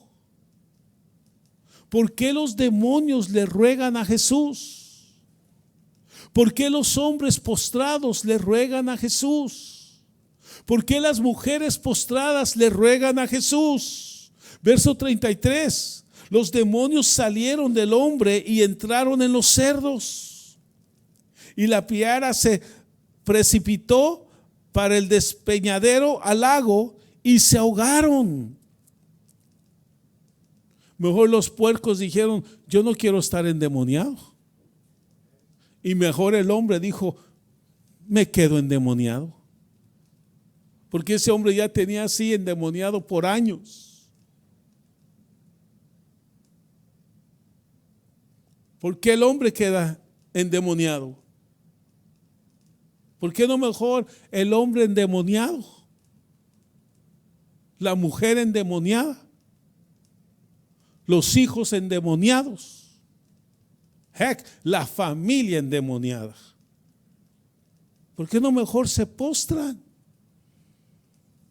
¿Por qué los demonios le ruegan a Jesús? ¿Por qué los hombres postrados le ruegan a Jesús? ¿Por qué las mujeres postradas le ruegan a Jesús? Verso 33. Los demonios salieron del hombre y entraron en los cerdos. Y la piara se precipitó para el despeñadero al lago y se ahogaron. Mejor los puercos dijeron, yo no quiero estar endemoniado. Y mejor el hombre dijo, me quedo endemoniado. Porque ese hombre ya tenía así endemoniado por años. ¿Por qué el hombre queda endemoniado? ¿Por qué no mejor el hombre endemoniado? La mujer endemoniada. Los hijos endemoniados. Heck, la familia endemoniada. ¿Por qué no mejor se postran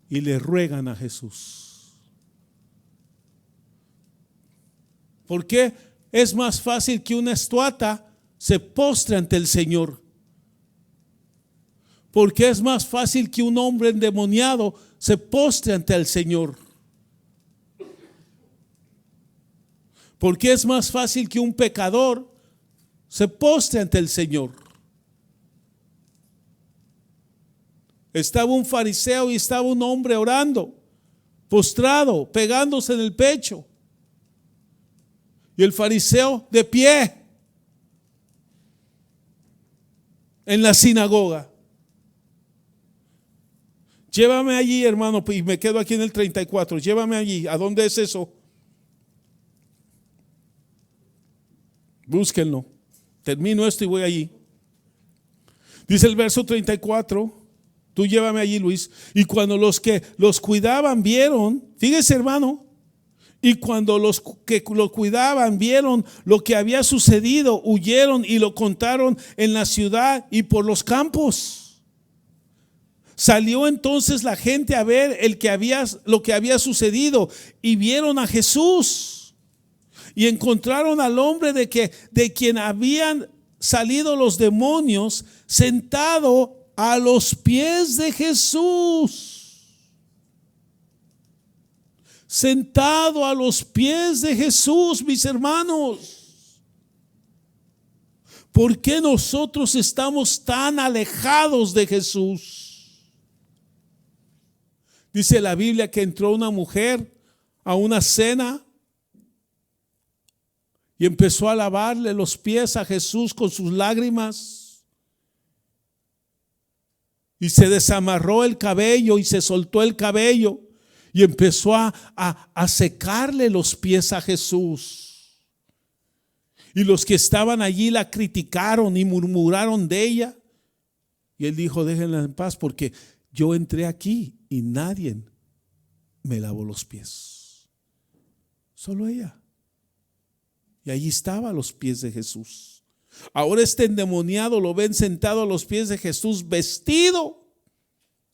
y le ruegan a Jesús? ¿Por qué es más fácil que una estatua se postre ante el Señor? ¿Por qué es más fácil que un hombre endemoniado se postre ante el Señor? ¿Por qué es más fácil que un pecador se postre ante el Señor? Estaba un fariseo y estaba un hombre orando, postrado, pegándose en el pecho. Y el fariseo de pie en la sinagoga. Llévame allí, hermano, y me quedo aquí en el 34. Llévame allí. ¿A dónde es eso? Búsquenlo. Termino esto y voy allí. Dice el verso 34. Tú llévame allí, Luis. Y cuando los que los cuidaban vieron, fíjese, hermano, y cuando los que lo cuidaban vieron lo que había sucedido, huyeron y lo contaron en la ciudad y por los campos. Salió entonces la gente a ver lo que había sucedido y vieron a Jesús y encontraron al hombre de quien habían salido los demonios sentado a los pies de Jesús. Sentado a los pies de Jesús, mis hermanos. ¿Por qué nosotros estamos tan alejados de Jesús? Dice la Biblia que entró una mujer a una cena y empezó a lavarle los pies a Jesús con sus lágrimas. Y se desamarró el cabello y se soltó el cabello. Y empezó a secarle los pies a Jesús. Y los que estaban allí la criticaron y murmuraron de ella. Y él dijo: déjenla en paz, porque yo entré aquí y nadie me lavó los pies. Solo ella. Y allí estaba a los pies de Jesús. Ahora este endemoniado lo ven sentado a los pies de Jesús, vestido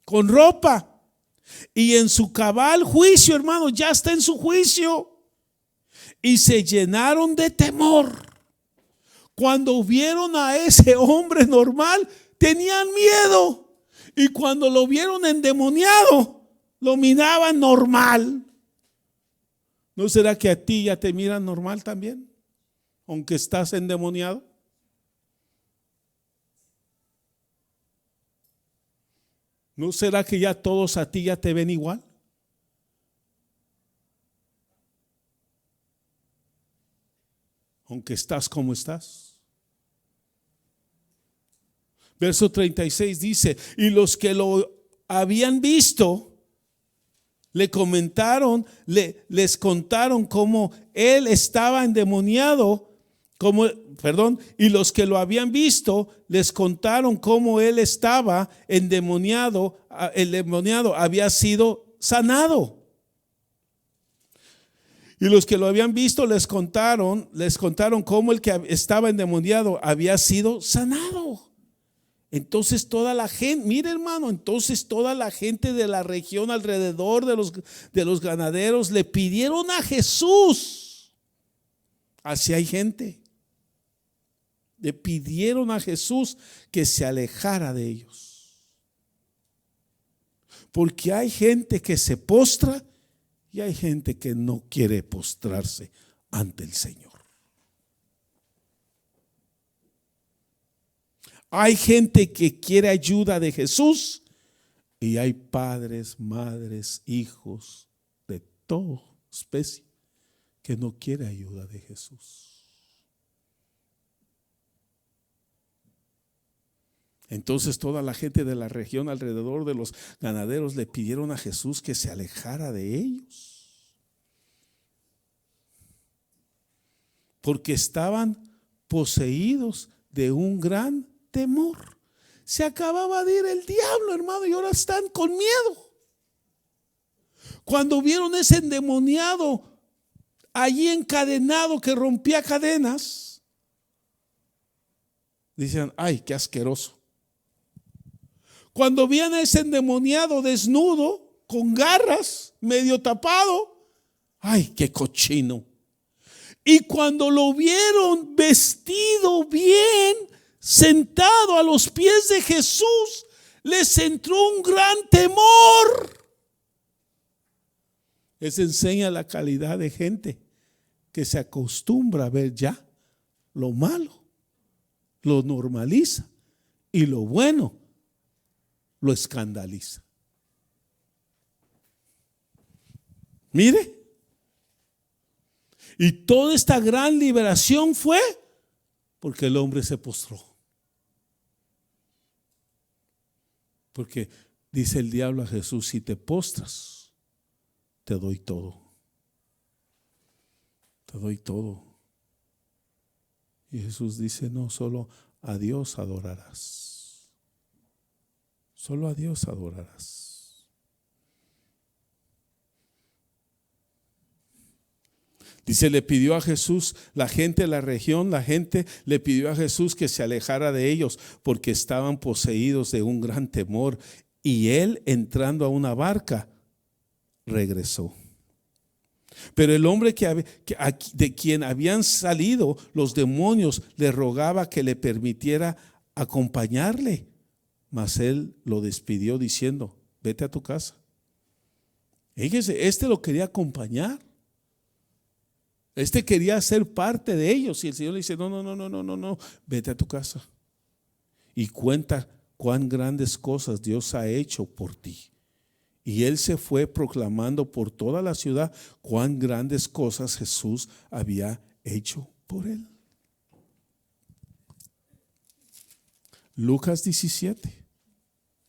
con ropa. Y en su cabal juicio, hermano, ya está en su juicio. Y se llenaron de temor. Cuando vieron a ese hombre normal, tenían miedo. Y cuando lo vieron endemoniado, lo miraban normal. ¿No será que a ti ya te miran normal también, aunque estás endemoniado? ¿No será que ya todos a ti ya te ven igual? Aunque estás como estás. Verso 36 dice: y los que lo habían visto le comentaron, les contaron cómo él estaba endemoniado, y los que lo habían visto les contaron cómo él estaba endemoniado, el endemoniado había sido sanado. Y los que lo habían visto les contaron cómo el que estaba endemoniado había sido sanado. Entonces toda la gente, mire hermano, entonces toda la gente de la región alrededor de los ganaderos le pidieron a Jesús. Así hay gente. Le pidieron a Jesús que se alejara de ellos. Porque hay gente que se postra y hay gente que no quiere postrarse ante el Señor. Hay gente que quiere ayuda de Jesús y hay padres, madres, hijos de toda especie que no quiere ayuda de Jesús. Entonces toda la gente de la región alrededor de los ganaderos le pidieron a Jesús que se alejara de ellos, porque estaban poseídos de un gran temor. Se acababa de ir el diablo, hermano, y ahora están con miedo. Cuando vieron ese endemoniado allí encadenado que rompía cadenas, decían: ay, qué asqueroso. Cuando vieron a ese endemoniado desnudo, con garras, medio tapado, ay, qué cochino. Y cuando lo vieron vestido bien, sentado a los pies de Jesús, les entró un gran temor. Eso enseña la calidad de gente que se acostumbra a ver ya lo malo, lo normaliza, y lo bueno lo escandaliza. Mire, y toda esta gran liberación fue porque el hombre se postró. Porque dice el diablo a Jesús: si te postras, te doy todo. Te doy todo. Y Jesús dice: no, solo a Dios adorarás. Solo a Dios adorarás. Dice, le pidió a Jesús, la gente de la región, la gente le pidió a Jesús que se alejara de ellos porque estaban poseídos de un gran temor. Y él, entrando a una barca, regresó. Pero el hombre de quien habían salido los demonios le rogaba que le permitiera acompañarle. Mas él lo despidió diciendo, vete a tu casa. Fíjese, lo quería acompañar. Quería ser parte de ellos. Y el Señor le dice, no, vete a tu casa. Y cuenta cuán grandes cosas Dios ha hecho por ti. Y él se fue proclamando por toda la ciudad cuán grandes cosas Jesús había hecho por él. Lucas 17.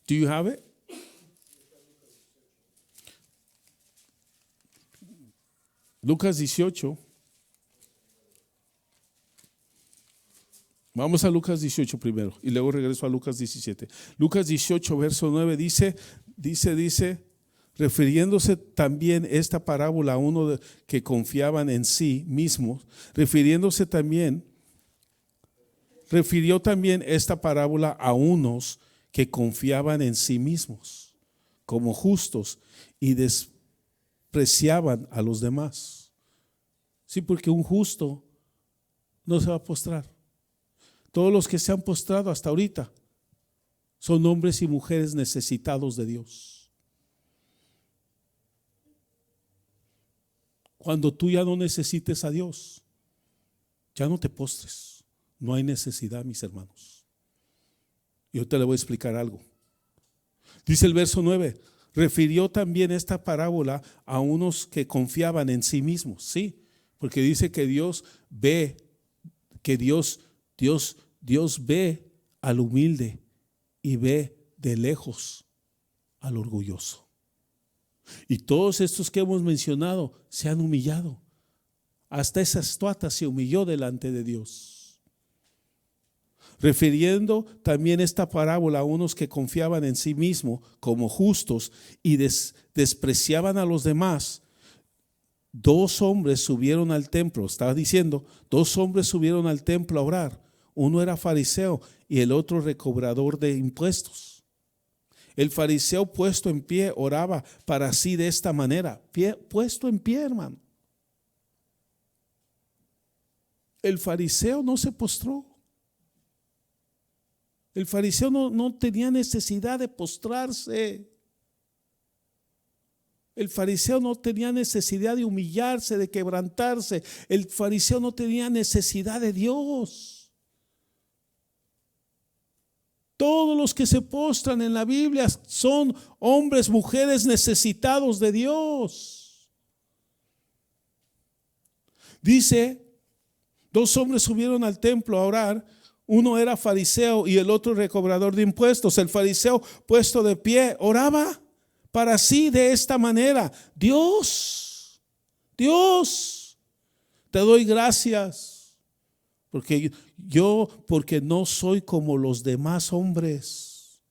Do you have it? Lucas 18. Vamos a Lucas 18 primero y luego regreso a Lucas 17. Lucas 18, verso 9 dice, refiriéndose también esta parábola a uno que confiaban en sí mismos, refirió también esta parábola a unos que confiaban en sí mismos como justos y despreciaban a los demás. Sí, porque un justo no se va a postrar. Todos los que se han postrado hasta ahorita son hombres y mujeres necesitados de Dios. Cuando tú ya no necesites a Dios, ya no te postres. No hay necesidad, mis hermanos. Yo te le voy a explicar algo. Dice el verso 9, refirió también esta parábola a unos que confiaban en sí mismos. Sí, porque dice que Dios ve, que Dios ve al humilde y ve de lejos al orgulloso. Y todos estos que hemos mencionado se han humillado. Hasta esa estatua se humilló delante de Dios. Refiriendo también esta parábola a unos que confiaban en sí mismos como justos y despreciaban a los demás. Dos hombres subieron al templo, estaba diciendo, dos hombres subieron al templo a orar. Uno era fariseo y el otro recobrador de impuestos. El fariseo puesto en pie oraba para sí de esta manera, puesto en pie, hermano. El fariseo no se postró. El fariseo no tenía necesidad de postrarse. El fariseo no tenía necesidad de humillarse, de quebrantarse. El fariseo no tenía necesidad de Dios. Todos los que se postran en la Biblia son hombres, mujeres necesitados de Dios. Dice, dos hombres subieron al templo a orar. Uno era fariseo y el otro recobrador de impuestos. El fariseo puesto de pie oraba para sí de esta manera: Dios, te doy gracias. Porque no soy como los demás hombres,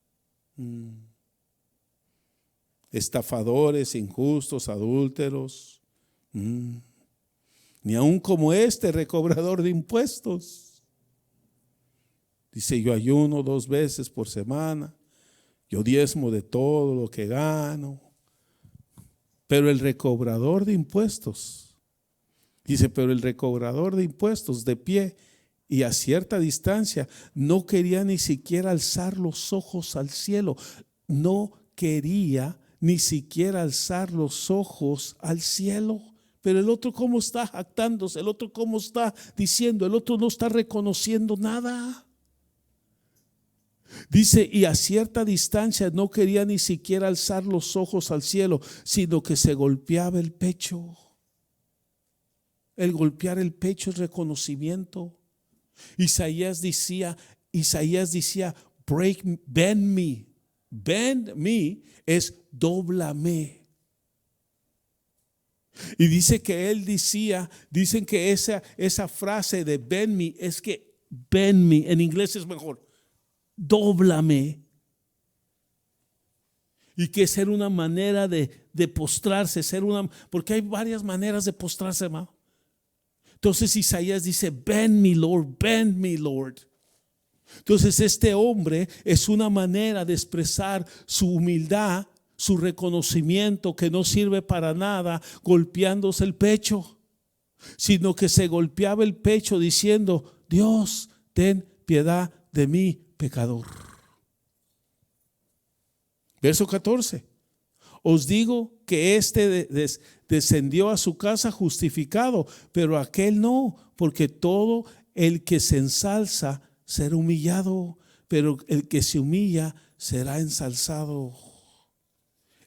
estafadores, injustos, adúlteros, ni aun como este recobrador de impuestos. Dice, yo ayuno 2 veces por semana, yo diezmo de todo lo que gano. Pero el recobrador de impuestos, dice, pero el recobrador de impuestos de pie y a cierta distancia no quería ni siquiera alzar los ojos al cielo. No quería ni siquiera alzar los ojos al cielo. Pero el otro, ¿cómo está jactándose? El otro, ¿cómo está diciendo? El otro no está reconociendo nada. Dice, y a cierta distancia no quería ni siquiera alzar los ojos al cielo, sino que se golpeaba el pecho. El golpear el pecho es reconocimiento. Isaías decía, bend me. Bend me es dóblame. Y dice que él dicen que esa frase de bend me es que bend me, en inglés es mejor, dóblame. Y que ser una manera de postrarse, porque hay varias maneras de postrarse, hermano. Entonces Isaías dice, bend me Lord, bend me Lord. Entonces este hombre es una manera de expresar su humildad, su reconocimiento, que no sirve para nada golpeándose el pecho, sino que se golpeaba el pecho diciendo, Dios, ten piedad de mí, pecador. Verso 14. Os digo que este descendió a su casa justificado, pero aquel no, porque todo el que se ensalza será humillado, pero el que se humilla será ensalzado.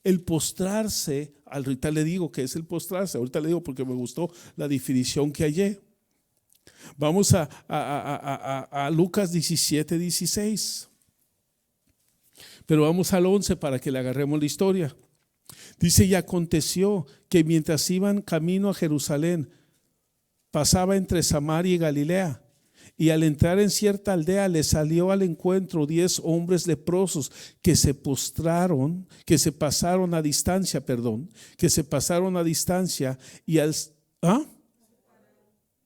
El postrarse, ahorita le digo que es el postrarse, ahorita le digo porque me gustó la definición que hallé. Vamos a Lucas 17:16. Pero vamos al 11 para que le agarremos la historia. Dice, y aconteció que mientras iban camino a Jerusalén, pasaba entre Samaria y Galilea. Y al entrar en cierta aldea le salió al encuentro 10 hombres leprosos que se pasaron a distancia y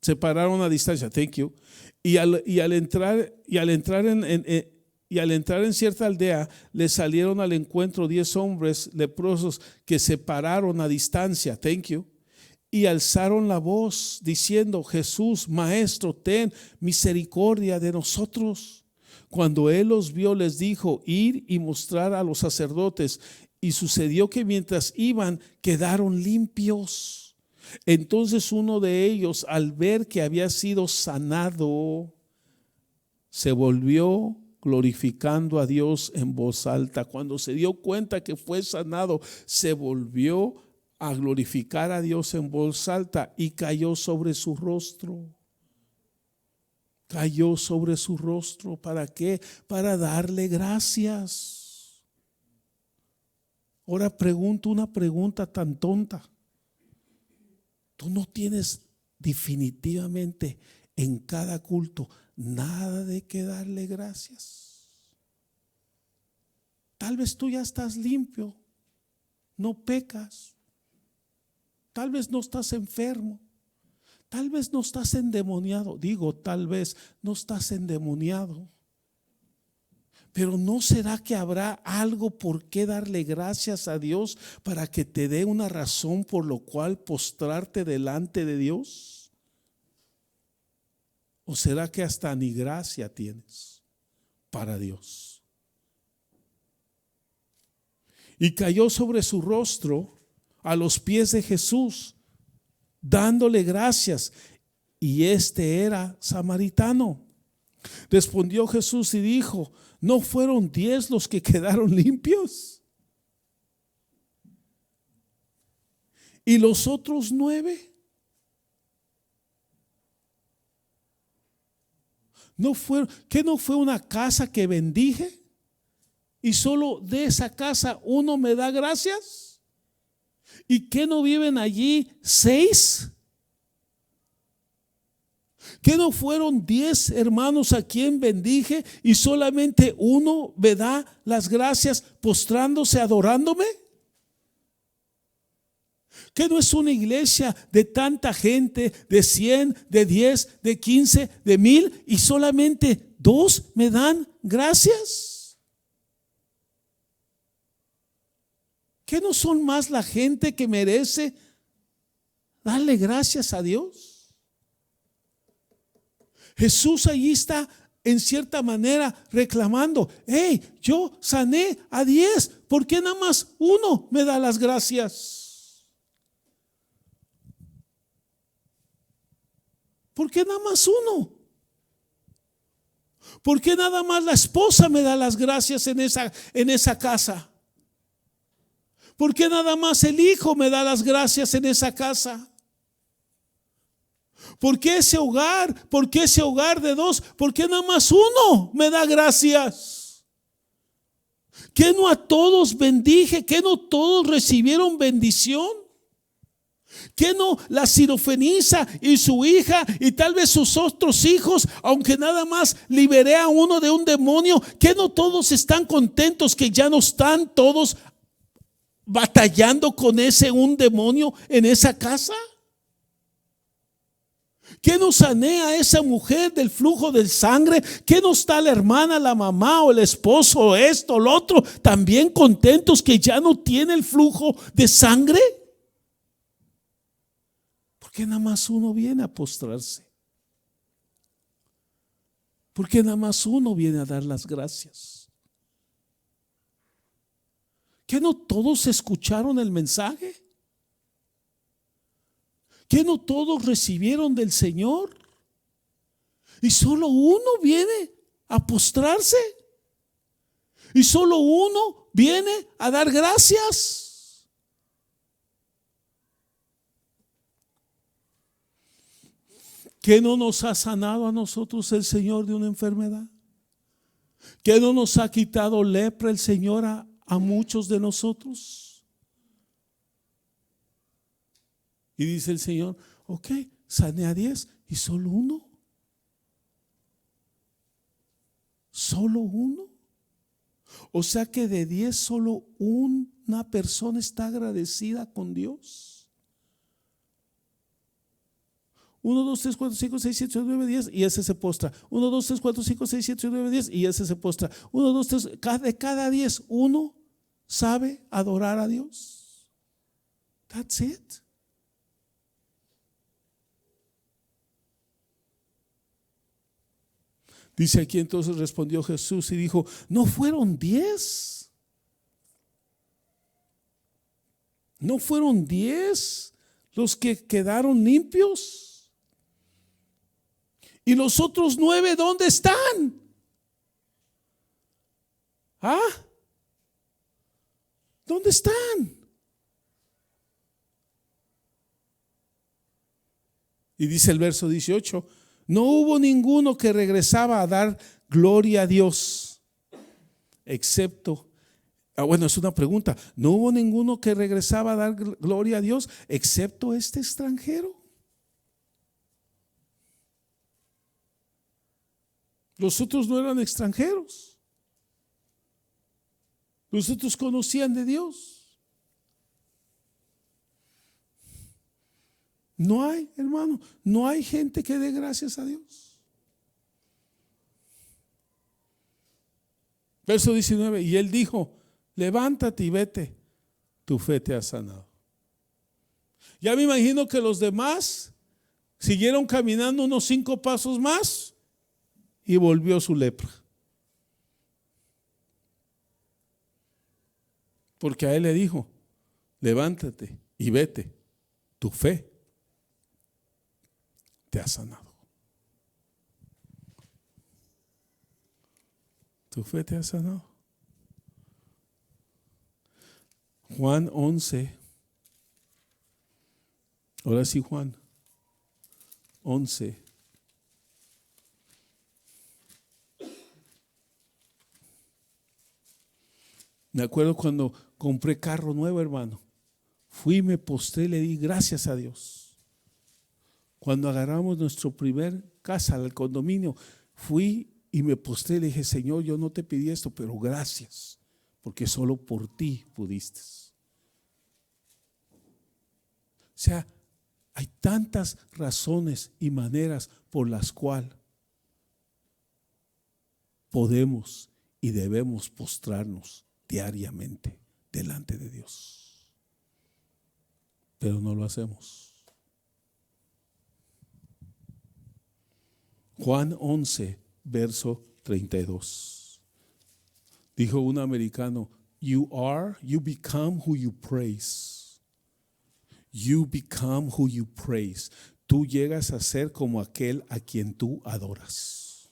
se pararon a distancia, thank you. Y al entrar en cierta aldea le salieron al encuentro 10 hombres leprosos que se pararon a distancia, thank you. Y alzaron la voz diciendo, Jesús, Maestro, ten misericordia de nosotros. Cuando él los vio, les dijo, ir y mostrar a los sacerdotes. Y sucedió que mientras iban, quedaron limpios. Entonces uno de ellos, al ver que había sido sanado, se volvió glorificando a Dios en voz alta. Cuando se dio cuenta que fue sanado, se volvió a glorificar a Dios en voz alta y cayó sobre su rostro. Cayó sobre su rostro. ¿Para qué? Para darle gracias. Ahora pregunto una pregunta tan tonta. Tú no tienes definitivamente en cada culto nada de que darle gracias. Tal vez tú ya estás limpio, no pecas. Tal vez no estás enfermo, tal vez no estás endemoniado. Digo, tal vez no estás endemoniado. Pero ¿no será que habrá algo por qué darle gracias a Dios para que te dé una razón por lo cual postrarte delante de Dios? ¿O será que hasta ni gracia tienes para Dios? Y cayó sobre su rostro a los pies de Jesús, dándole gracias. Y este era samaritano. Respondió Jesús y dijo, ¿no fueron 10 los que quedaron limpios? ¿Y los otros 9? ¿No fueron, qué no fue una casa que bendije? Y solo de esa casa uno me da gracias. ¿Y qué no viven allí 6? ¿Qué no fueron 10 hermanos a quien bendije y solamente uno me da las gracias postrándose, adorándome? ¿Qué no es una iglesia de tanta gente, de 100, de 10, de 15, de 1000 y solamente 2 me dan gracias? ¿Qué no son más la gente que merece darle gracias a Dios? Jesús allí está en cierta manera reclamando, hey, yo sané a 10, ¿por qué nada más uno me da las gracias? ¿Por qué nada más uno? ¿Por qué nada más la esposa me da las gracias en esa casa? ¿Por qué nada más el hijo me da las gracias en esa casa? ¿Por qué ese hogar? ¿Por qué ese hogar de 2? ¿Por qué nada más uno me da gracias? ¿Qué no a todos bendije? ¿Qué no todos recibieron bendición? ¿Qué no la sirofenisa y su hija y tal vez sus otros hijos, aunque nada más liberé a uno de un demonio, ¿qué no todos están contentos que ya no están todos batallando con un demonio en esa casa? ¿Qué nos sanea a esa mujer del flujo de sangre? ¿Qué nos está la hermana, la mamá o el esposo o esto o lo otro? ¿También contentos que ya no tiene el flujo de sangre? ¿Por qué nada más uno viene a postrarse? ¿Por qué nada más uno viene a dar las gracias? ¿Que no todos escucharon el mensaje? ¿Que no todos recibieron del Señor? Y solo uno viene a postrarse. Y solo uno viene a dar gracias. ¿Que no nos ha sanado a nosotros el Señor de una enfermedad? ¿Que no nos ha quitado lepra el Señor a muchos de nosotros? Y dice el Señor, ok, sané a 10 y solo uno. Solo uno. O sea que de 10 solo una persona está agradecida con Dios. 1, 2, 3, 4, 5, 6, 7, 8, 9, 10 y ese se postra. 1, 2, 3, 4, 5, 6, 7, 8, 9, 10 y ese se postra. 1, 2, 3, de cada 10 uno sabe adorar a Dios. That's it. Dice aquí, entonces respondió Jesús y dijo, ¿no fueron 10? ¿No fueron 10 los que quedaron limpios? ¿Y los otros 9 dónde están? ¿Ah? ¿Dónde están? Y dice el verso 18, no hubo ninguno que regresaba a dar gloria a Dios, excepto, bueno, es una pregunta, no hubo ninguno que regresaba a dar gloria a Dios, excepto este extranjero. Los otros no eran extranjeros. Los otros conocían de Dios. No hay, hermano, no hay gente que dé gracias a Dios. Verso 19, y él dijo, levántate y vete, tu fe te ha sanado. Ya me imagino que los demás siguieron caminando unos 5 pasos más y volvió su lepra. Porque a él le dijo, levántate y vete, tu fe te ha sanado. Tu fe te ha sanado. Juan 11. Ahora sí, Juan 11. Me acuerdo cuando compré carro nuevo, hermano. Fui, me postré y le di gracias a Dios. Cuando agarramos nuestro primer casa, al condominio, fui y me postré y le dije, Señor, yo no te pedí esto, pero gracias, porque solo por ti pudiste. O sea, hay tantas razones y maneras por las cuales podemos y debemos postrarnos diariamente delante de Dios, pero no lo hacemos. Juan 11, verso 32. Dijo un americano, you become who you praise. You become who you praise. Tú llegas a ser como aquel a quien tú adoras.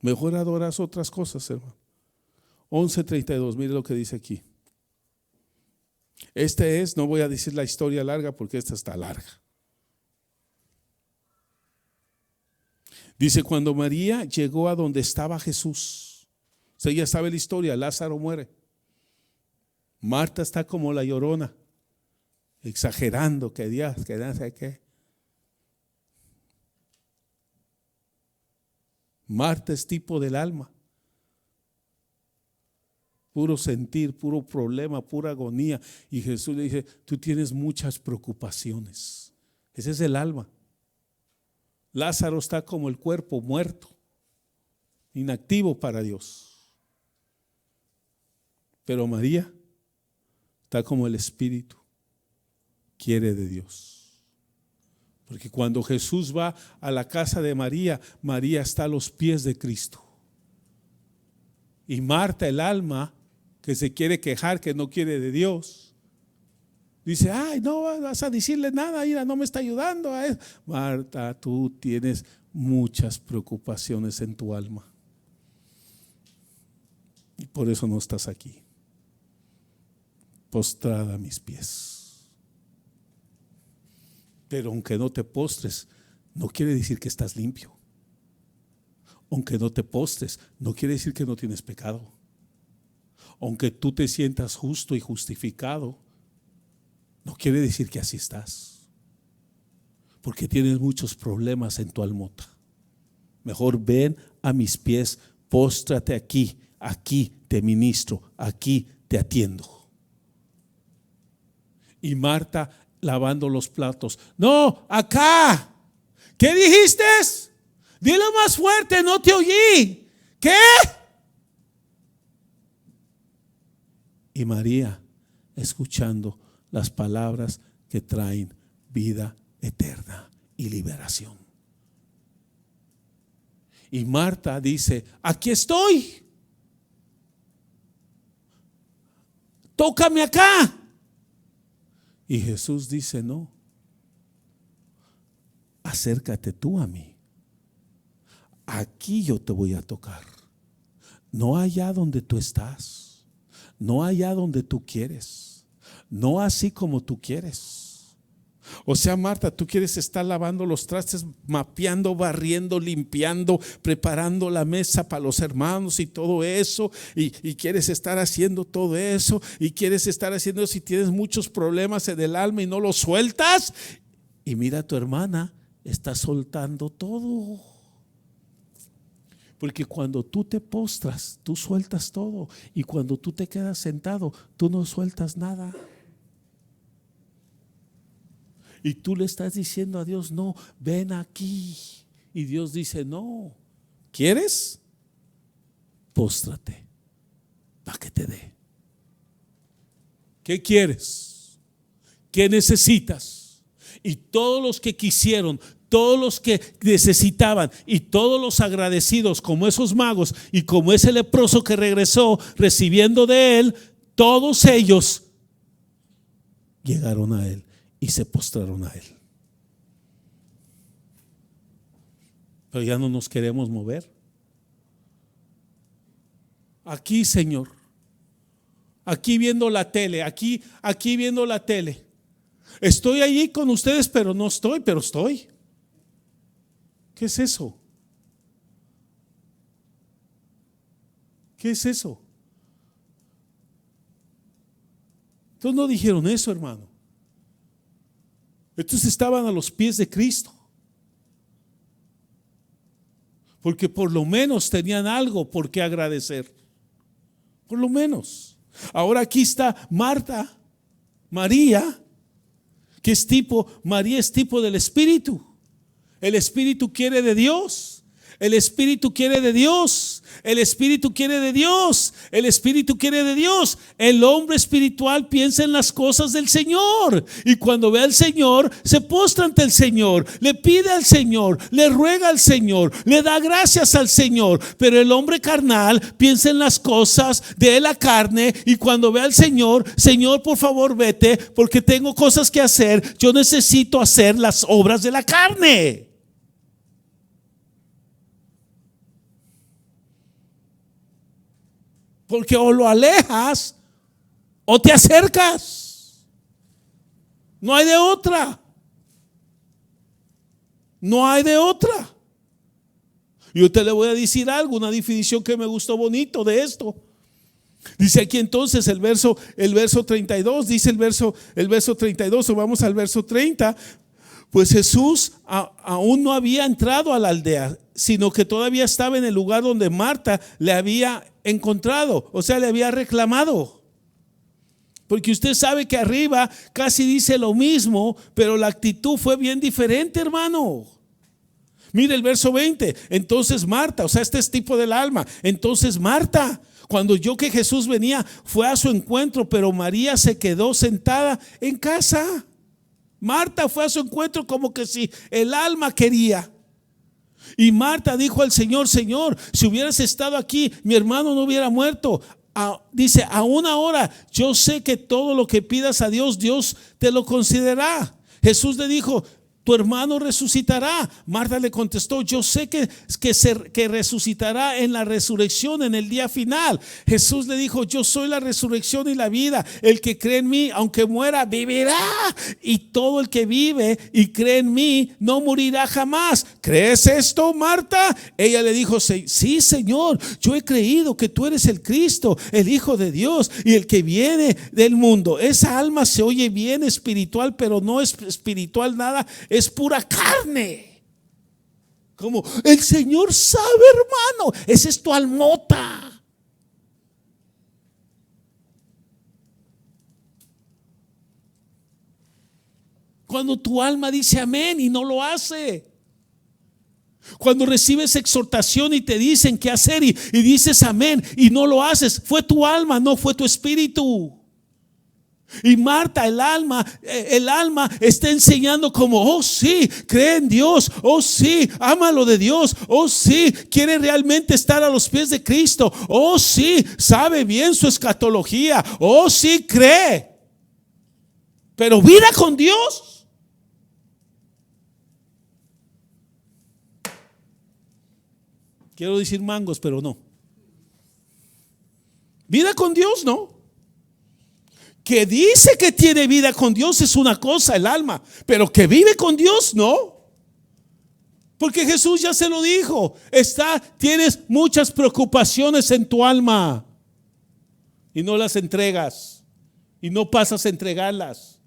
Mejor adoras otras cosas, hermano. 11:32, mire lo que dice aquí. No voy a decir la historia larga porque esta está larga. Dice, cuando María llegó a donde estaba Jesús, o sea, ya sabe la historia, Lázaro muere. Marta está como la llorona, exagerando que Dios, que no sé qué. Marta es tipo del alma. puro sentir, puro problema, pura agonía. Y Jesús le dice, tú tienes muchas preocupaciones. Ese es el alma. Lázaro está como el cuerpo muerto, inactivo para Dios. Pero María está como el espíritu, quiere de Dios. Porque cuando Jesús va a la casa de María, María está a los pies de Cristo. Y Marta, el alma, que se quiere quejar, que no quiere de Dios, dice, ay, no vas a decirle nada, mira, no me está ayudando. Marta, tú tienes muchas preocupaciones en tu alma. Y por eso no estás aquí, postrada a mis pies. Pero aunque no te postres, no quiere decir que estás limpio. Aunque no te postres, no quiere decir que no tienes pecado. Aunque tú te sientas justo y justificado, no quiere decir que así estás. Porque tienes muchos problemas en tu almota. Mejor ven a mis pies, póstrate aquí, aquí te ministro, aquí te atiendo. Y Marta lavando los platos, no, acá. ¿Qué dijiste? Dilo más fuerte, no te oí. ¿Qué? Y María escuchando las palabras que traen vida eterna y liberación. Y Marta dice, aquí estoy. Tócame acá. Y Jesús dice, no. Acércate tú a mí. Aquí yo te voy a tocar. No allá donde tú estás. No allá donde tú quieres. No así como tú quieres. O sea, Marta, tú quieres estar lavando los trastes, mapeando, barriendo, limpiando, preparando la mesa para los hermanos y todo eso, y quieres estar haciendo todo eso, y quieres estar haciendo eso, y tienes muchos problemas en el alma y no los sueltas. Y mira, tu hermana está soltando todo. Porque cuando tú te postras, tú sueltas todo. Y cuando tú te quedas sentado, tú no sueltas nada. Y tú le estás diciendo a Dios, no, ven aquí. Y Dios dice, no, ¿quieres? Póstrate para que te dé. ¿Qué quieres? ¿Qué necesitas? Y todos los que quisieron, todos los que necesitaban y todos los agradecidos, como esos magos y como ese leproso que regresó recibiendo de él, todos ellos llegaron a él y se postraron a él. Pero ya no nos queremos mover. Aquí, Señor, aquí viendo la tele, aquí viendo la tele. Estoy allí con ustedes, pero no estoy, pero estoy. ¿Qué es eso? ¿Qué es eso? Entonces no dijeron eso, hermano. Estos estaban a los pies de Cristo. Porque por lo menos tenían algo por qué agradecer. Por lo menos. Ahora aquí está Marta, María, que es tipo, María es tipo del Espíritu. El Espíritu quiere de Dios. El Espíritu quiere de Dios. El Espíritu quiere de Dios. El Espíritu quiere de Dios. El hombre espiritual piensa en las cosas del Señor. Y cuando ve al Señor, se postra ante el Señor. Le pide al Señor. Le ruega al Señor. Le da gracias al Señor. Pero el hombre carnal piensa en las cosas de la carne. Y cuando ve al Señor, Señor, por favor, vete, porque tengo cosas que hacer. Yo necesito hacer las obras de la carne. Porque o lo alejas o te acercas. No hay de otra. No hay de otra. Y yo te le voy a decir algo, una definición que me gustó bonito de esto. Dice aquí entonces el verso 32, dice el verso 32, o vamos al verso 30. Pues Jesús aún no había entrado a la aldea, sino que todavía estaba en el lugar donde Marta le había encontrado, o sea, le había reclamado. Porque usted sabe que arriba casi dice lo mismo, pero la actitud fue bien diferente, hermano. Mire el verso 20. Entonces Marta, o sea, este es tipo del alma. Entonces Marta, cuando oyó que Jesús venía, fue a su encuentro, pero María se quedó sentada en casa. Marta fue a su encuentro como que si el alma quería. Y Marta dijo al Señor: Señor, si hubieras estado aquí, mi hermano no hubiera muerto. Dice, aún ahora yo sé que todo lo que pidas a Dios, Dios te lo concederá. Jesús le dijo: tu hermano resucitará. Marta le contestó: yo sé que resucitará en la resurrección, en el día final. Jesús le dijo: yo soy la resurrección y la vida. El que cree en mí, aunque muera, vivirá. Y todo el que vive y cree en mí no morirá jamás. ¿Crees esto, Marta? Ella le dijo: sí, Señor, yo he creído que tú eres el Cristo, el Hijo de Dios y el que viene del mundo. Esa alma se oye bien espiritual, pero no es espiritual nada, es pura carne. Como el Señor sabe, hermano, esa es tu almota. Cuando tu alma dice amén y no lo hace. Cuando recibes exhortación y te dicen qué hacer y dices amén y no lo haces, fue tu alma, no fue tu espíritu. Y Marta, el alma está enseñando como: oh sí, cree en Dios, oh sí, ama lo de Dios, oh sí, quiere realmente estar a los pies de Cristo, oh sí, sabe bien su escatología, oh sí, cree. Pero vida con Dios. Quiero decir mangos, pero no. Vida con Dios, no. Que dice que tiene vida con Dios es una cosa, el alma, pero que vive con Dios, no. Porque Jesús ya se lo dijo: tienes muchas preocupaciones en tu alma y no las entregas y no pasas a entregarlas.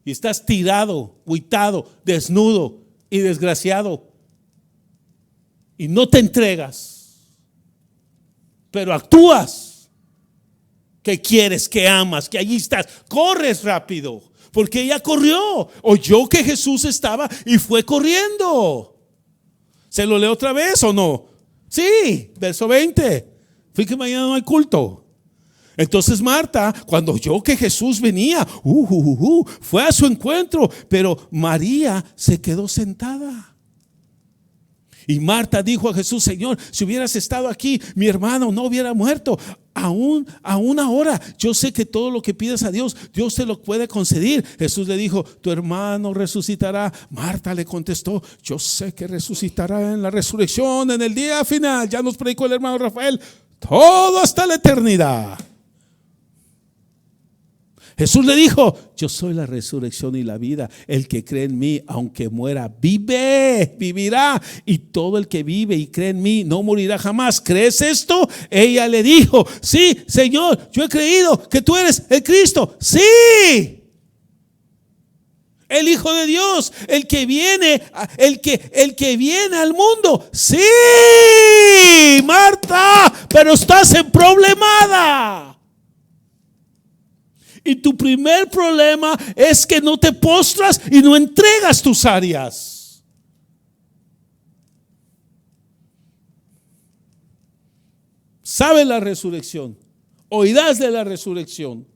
Y estás tirado, huitado, desnudo y desgraciado y no te entregas, pero actúas. Que quieres, que amas, que allí estás, corres rápido, porque ella corrió, oyó que Jesús estaba y fue corriendo. ¿Se lo leo otra vez o no? Sí, verso 20. Fíjate, mañana no hay culto. Entonces Marta, cuando oyó que Jesús venía, fue a su encuentro, pero María se quedó sentada. Y Marta dijo a Jesús: Señor, si hubieras estado aquí, mi hermano no hubiera muerto. Aún ahora yo sé que todo lo que pidas a Dios, Dios te lo puede conceder. Jesús le dijo: tu hermano resucitará. Marta le contestó: yo sé que resucitará en la resurrección, en el día final. Ya nos predicó el hermano Rafael, todo hasta la eternidad. Jesús le dijo: yo soy la resurrección y la vida. El que cree en mí, aunque muera, vivirá. Y todo el que vive y cree en mí no morirá jamás. ¿Crees esto? Ella le dijo: sí, Señor, yo he creído que tú eres el Cristo. Sí, el Hijo de Dios, el que viene al mundo. Sí, Marta, pero estás en problemada. Y tu primer problema es que no te postras y no entregas tus áreas. Sabes la resurrección, oirás de la resurrección,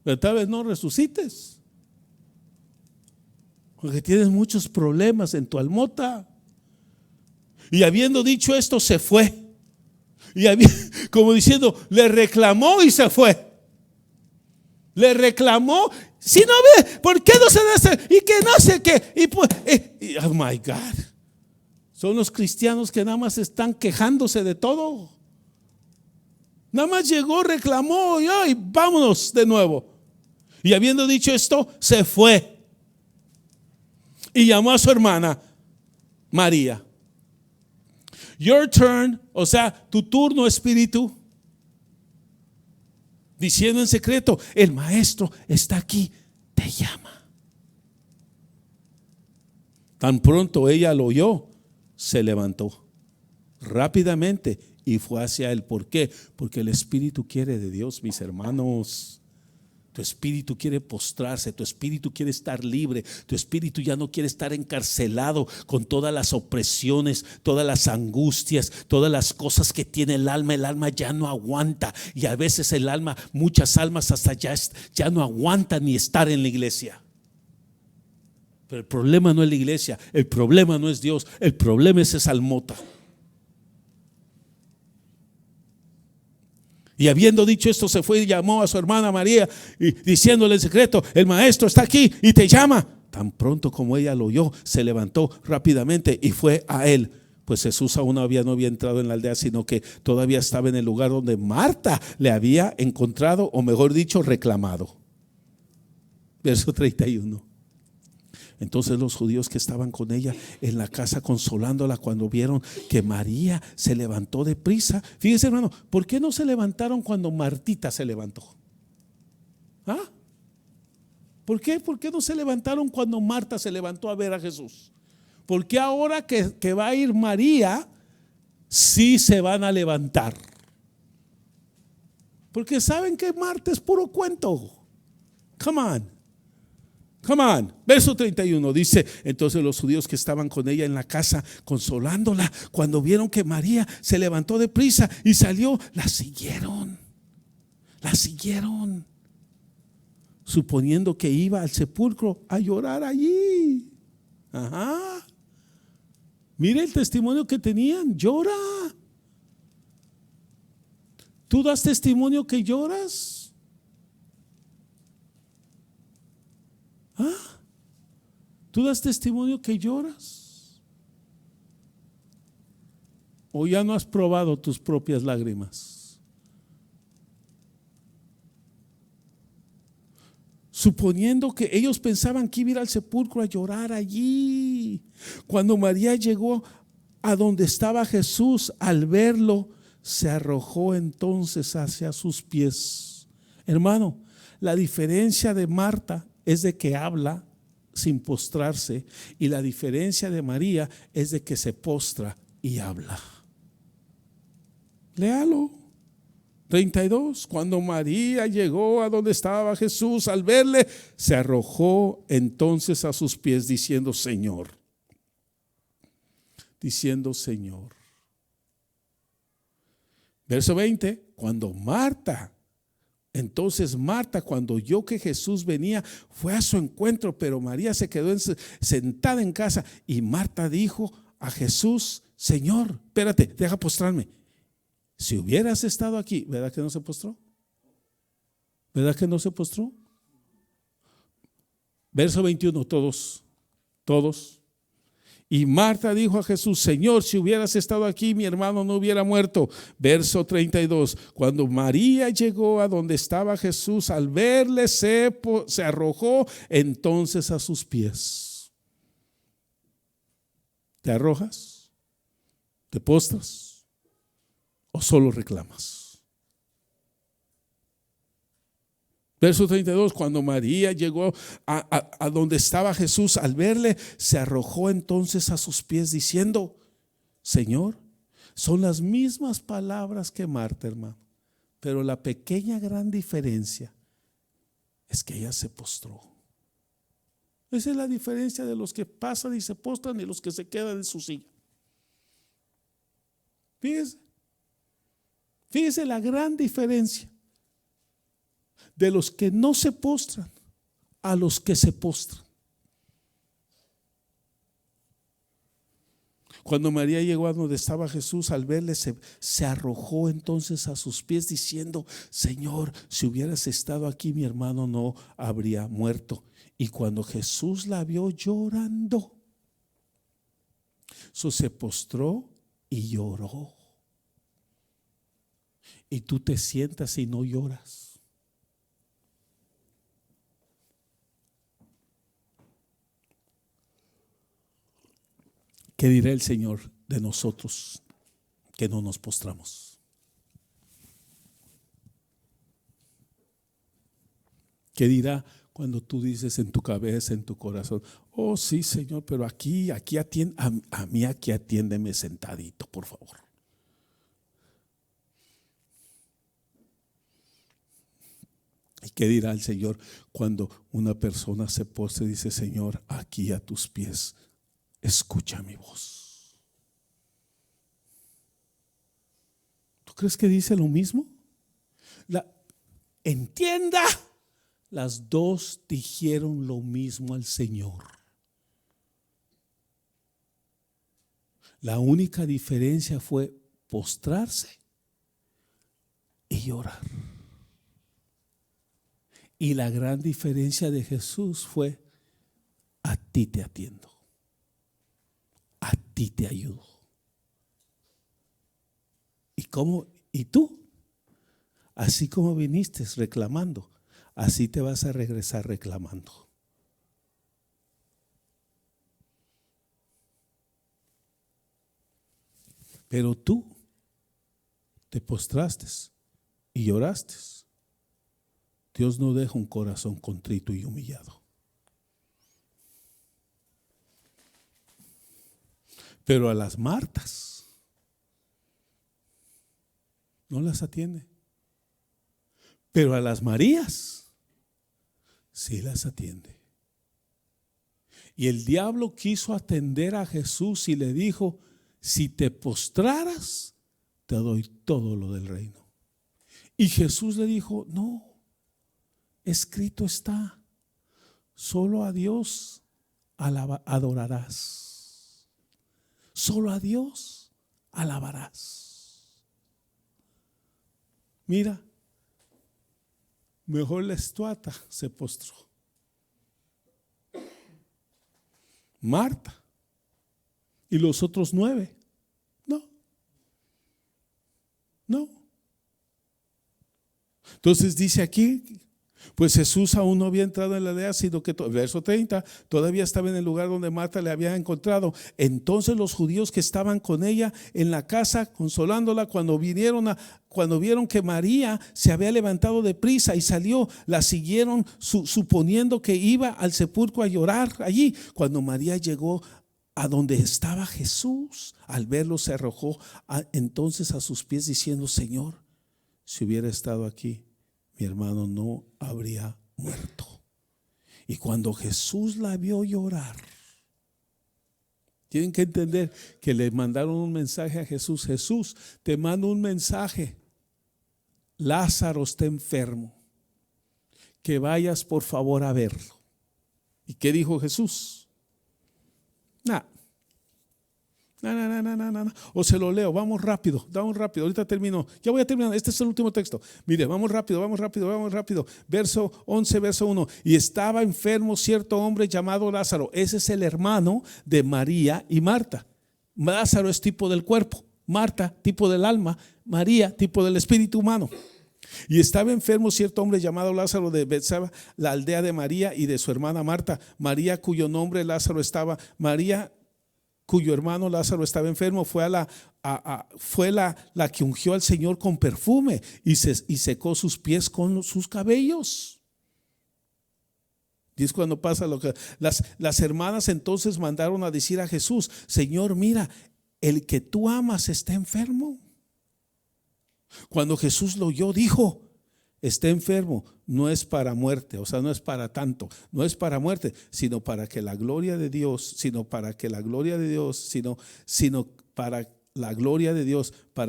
pero tal vez no resucites, porque tienes muchos problemas en tu almota. Y habiendo dicho esto, se fue. Y como diciendo, le reclamó y se fue. Le reclamó: si no ve, ¿por qué no se hace? Y que no sé qué. Oh my God. Son los cristianos que nada más están quejándose de todo. Nada más llegó, reclamó y vámonos de nuevo. Y habiendo dicho esto, se fue. Y llamó a su hermana María. Your turn, o sea, tu turno, espíritu. Diciendo en secreto: el maestro está aquí, te llama. Tan pronto ella lo oyó, se levantó rápidamente y fue hacia él. ¿Por qué? Porque el Espíritu quiere de Dios, mis hermanos. Tu espíritu quiere postrarse, tu espíritu quiere estar libre, tu espíritu ya no quiere estar encarcelado con todas las opresiones, todas las angustias, todas las cosas que tiene el alma ya no aguanta. Y a veces el alma, muchas almas hasta ya no aguantan ni estar en la iglesia. Pero el problema no es la iglesia, el problema no es Dios, el problema es esa almota. Y habiendo dicho esto, se fue y llamó a su hermana María, y diciéndole en secreto: el maestro está aquí y te llama. Tan pronto como ella lo oyó, se levantó rápidamente y fue a él. Pues Jesús aún no había entrado en la aldea, sino que todavía estaba en el lugar donde Marta le había encontrado, o mejor dicho, reclamado. Verso 31. Entonces los judíos que estaban con ella en la casa consolándola, cuando vieron que María se levantó de prisa. Fíjese, hermano, ¿por qué no se levantaron cuando Martita se levantó? ¿Ah? ¿Por qué? ¿Por qué no se levantaron cuando Marta se levantó a ver a Jesús? ¿Por qué ahora que va a ir María sí se van a levantar? Porque saben que Marta es puro cuento. Come on. Come on. Verso 31 dice: entonces los judíos que estaban con ella en la casa consolándola, cuando vieron que María se levantó de prisa y salió, la siguieron, suponiendo que iba al sepulcro a llorar allí. Ajá. Mire el testimonio que tenían. Llora. ¿Tú das testimonio que lloras? ¿Ah? ¿Tú das testimonio que lloras? ¿O ya no has probado tus propias lágrimas? Suponiendo que ellos pensaban que iba a ir al sepulcro a llorar allí. Cuando María llegó a donde estaba Jesús, al verlo, se arrojó entonces hacia sus pies. Hermano, la diferencia de Marta es de que habla sin postrarse, y la diferencia de María es de que se postra y habla. Léalo. 32. Cuando María llegó a donde estaba Jesús, al verle, se arrojó entonces a sus pies diciendo: Señor. Verso 20. Entonces Marta, cuando oyó que Jesús venía, fue a su encuentro, pero María se quedó sentada en casa. Y Marta dijo a Jesús: Señor, espérate, deja postrarme. Si hubieras estado aquí, ¿verdad que no se postró? ¿Verdad que no se postró? Verso 21, todos. Y Marta dijo a Jesús: Señor, si hubieras estado aquí, mi hermano no hubiera muerto. Verso 32. Cuando María llegó a donde estaba Jesús, al verle se arrojó entonces a sus pies. ¿Te arrojas? ¿Te postras? ¿O solo reclamas? Verso 32, cuando María llegó a donde estaba Jesús, al verle, se arrojó entonces a sus pies diciendo: Señor. Son las mismas palabras que Marta, hermano, pero la pequeña gran diferencia es que ella se postró. Esa es la diferencia de los que pasan y se postran y los que se quedan en su silla. Fíjese la gran diferencia de los que no se postran a los que se postran. Cuando María llegó a donde estaba Jesús, al verle se arrojó entonces a sus pies diciendo: Señor, si hubieras estado aquí, mi hermano no habría muerto. Y cuando Jesús la vio llorando, se postró y lloró. Y tú te sientas y no lloras. ¿Qué dirá el Señor de nosotros que no nos postramos? ¿Qué dirá cuando tú dices en tu cabeza, en tu corazón: Oh, sí, Señor, pero aquí atiende, a mí aquí atiéndeme sentadito, por favor. ¿Y qué dirá el Señor cuando una persona se postre y dice: Señor, aquí a tus pies, escucha mi voz? ¿Tú crees que dice lo mismo? Entienda, las dos dijeron lo mismo al Señor. La única diferencia fue postrarse y llorar. Y la gran diferencia de Jesús fue: a ti te atiendo, a ti te ayudo. ¿Y tú? Así como viniste reclamando, así te vas a regresar reclamando. Pero tú te postraste y lloraste. Dios no deja un corazón contrito y humillado. Pero a las Martas no las atiende. Pero a las Marías sí las atiende. Y el diablo quiso atender a Jesús y le dijo: si te postraras, te doy todo lo del reino. Y Jesús le dijo: no, escrito está, solo a Dios adorarás, solo a Dios alabarás. Mira, mejor la estuata se postró. Marta y los otros 9, no. Entonces dice aquí: pues Jesús aún no había entrado en la aldea, sino que, verso 30, todavía estaba en el lugar donde Marta le había encontrado. Entonces los judíos que estaban con ella en la casa, consolándola, cuando vieron que María se había levantado de prisa y salió, la siguieron suponiendo que iba al sepulcro a llorar allí. Cuando María llegó a donde estaba Jesús, al verlo se arrojó entonces a sus pies diciendo: Señor, si hubiera estado aquí, mi hermano no habría muerto. Y cuando Jesús la vio llorar, tienen que entender que le mandaron un mensaje a Jesús: Jesús, te mando un mensaje, Lázaro está enfermo, que vayas por favor a verlo. ¿Y qué dijo Jesús? No. O se lo leo, vamos rápido, ahorita termino, ya voy a terminar, este es el último texto. Mire, vamos rápido. Verso 11, verso 1. Y estaba enfermo cierto hombre llamado Lázaro. Ese es el hermano de María y Marta. Lázaro es tipo del cuerpo, Marta tipo del alma, María tipo del espíritu humano. Y estaba enfermo cierto hombre llamado Lázaro de Betsabé, la aldea de María y de su hermana Marta. María, cuyo nombre Lázaro estaba, María, cuyo hermano Lázaro estaba enfermo, fue la que ungió al Señor con perfume y secó sus pies con sus cabellos. Y es cuando pasa lo que las hermanas entonces mandaron a decir a Jesús: Señor, mira, el que tú amas está enfermo. Cuando Jesús lo oyó, dijo: está enfermo, no es para muerte, o sea, no es para tanto, no es para muerte, sino para que la gloria de Dios, para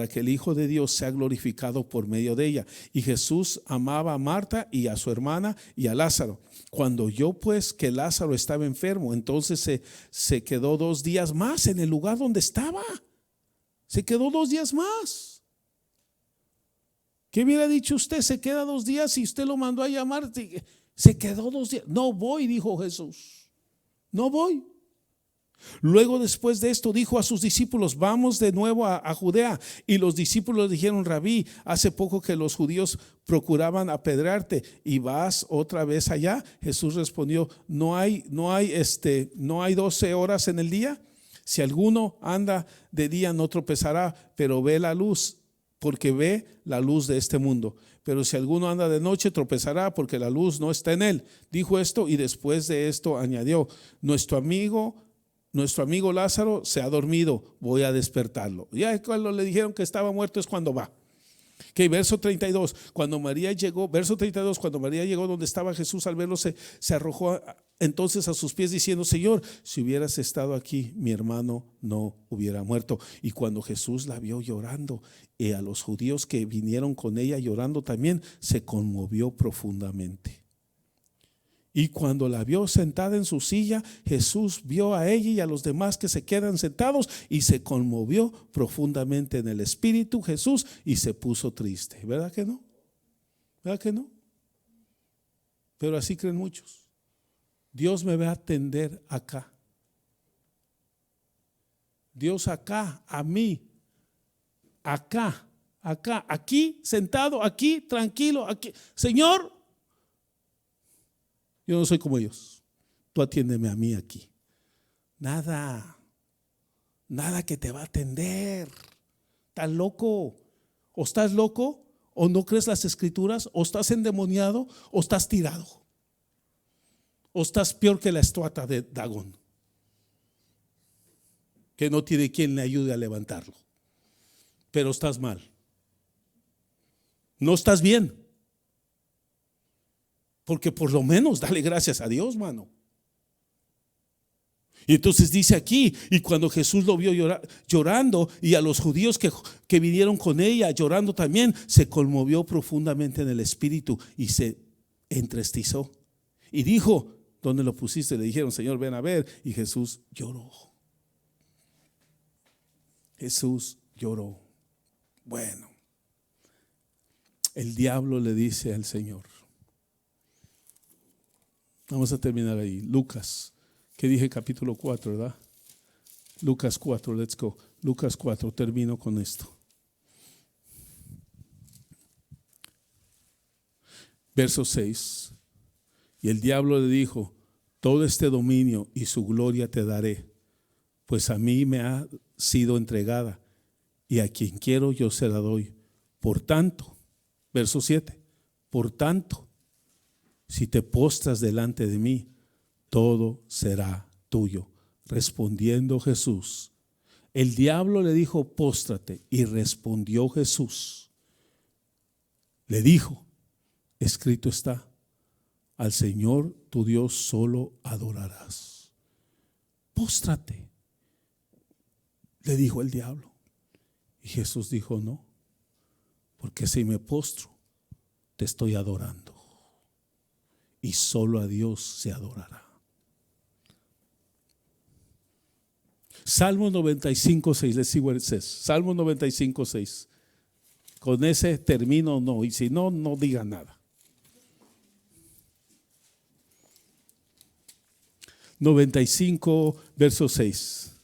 que el Hijo de Dios sea glorificado por medio de ella. Y Jesús amaba a Marta y a su hermana y a Lázaro. Cuando oyó pues que Lázaro estaba enfermo, entonces se quedó 2 días más en el lugar donde estaba. Se quedó 2 días más. ¿Qué hubiera dicho usted? Se queda 2 días y usted lo mandó a llamar. Se quedó 2 días. No voy, dijo Jesús. No voy. Luego, después de esto, dijo a sus discípulos: vamos de nuevo a Judea. Y los discípulos dijeron: Rabí, hace poco que los judíos procuraban apedrearte y vas otra vez allá. Jesús respondió: no hay 12 horas en el día. Si alguno anda de día no tropezará, pero ve la luz porque ve la luz de este mundo. Pero si alguno anda de noche, tropezará, porque la luz no está en él. Dijo esto y después de esto añadió: nuestro amigo Lázaro se ha dormido, voy a despertarlo. Ya cuando le dijeron que estaba muerto es cuando va. Verso 32, cuando María llegó donde estaba Jesús, al verlo se arrojó entonces a sus pies diciendo: Señor, si hubieras estado aquí, mi hermano no hubiera muerto. Y cuando Jesús la vio llorando, y a los judíos que vinieron con ella llorando también, se conmovió profundamente. Y cuando la vio sentada en su silla, Jesús vio a ella y a los demás que se quedan sentados, y se conmovió profundamente en el espíritu Jesús, y se puso triste. ¿Verdad que no? ¿Verdad que no? Pero así creen muchos. Dios me va a atender acá. Dios acá, a mí, acá, aquí, sentado, aquí, tranquilo, aquí. Señor, yo no soy como ellos. Tú atiéndeme a mí aquí. Nada que te va a atender. ¿Estás loco? O estás loco, o no crees las escrituras, o estás endemoniado, o estás tirado, o estás peor que la estatua de Dagón, que no tiene quien le ayude a levantarlo. Pero estás mal. No estás bien. Porque por lo menos dale gracias a Dios, mano. Y entonces dice aquí: y cuando Jesús lo vio llorando, y a los judíos que vinieron con ella llorando también, se conmovió profundamente en el espíritu y se entristezó. Y dijo: ¿dónde lo pusiste? Le dijeron: Señor, ven a ver. Y Jesús lloró. Jesús lloró. Bueno, el diablo le dice al Señor. Vamos a terminar ahí. Lucas, que dije capítulo 4, ¿verdad? Lucas 4, let's go. Lucas 4, termino con esto. Verso 6. Y el diablo le dijo: todo este dominio y su gloria te daré, pues a mí me ha sido entregada, y a quien quiero yo se la doy. Por tanto, verso 7, por tanto, si te postras delante de mí, todo será tuyo. Respondiendo Jesús, el diablo le dijo: póstrate. Y respondió Jesús, le dijo: escrito está, al Señor tu Dios solo adorarás. Póstrate, le dijo el diablo. Y Jesús dijo: no, porque si me postro, te estoy adorando. Y solo a Dios se adorará. Salmo 95:6. Let's see what it says. Salmo 95:6. Con ese termino, no. Y si no, no diga nada. 95, verso 6.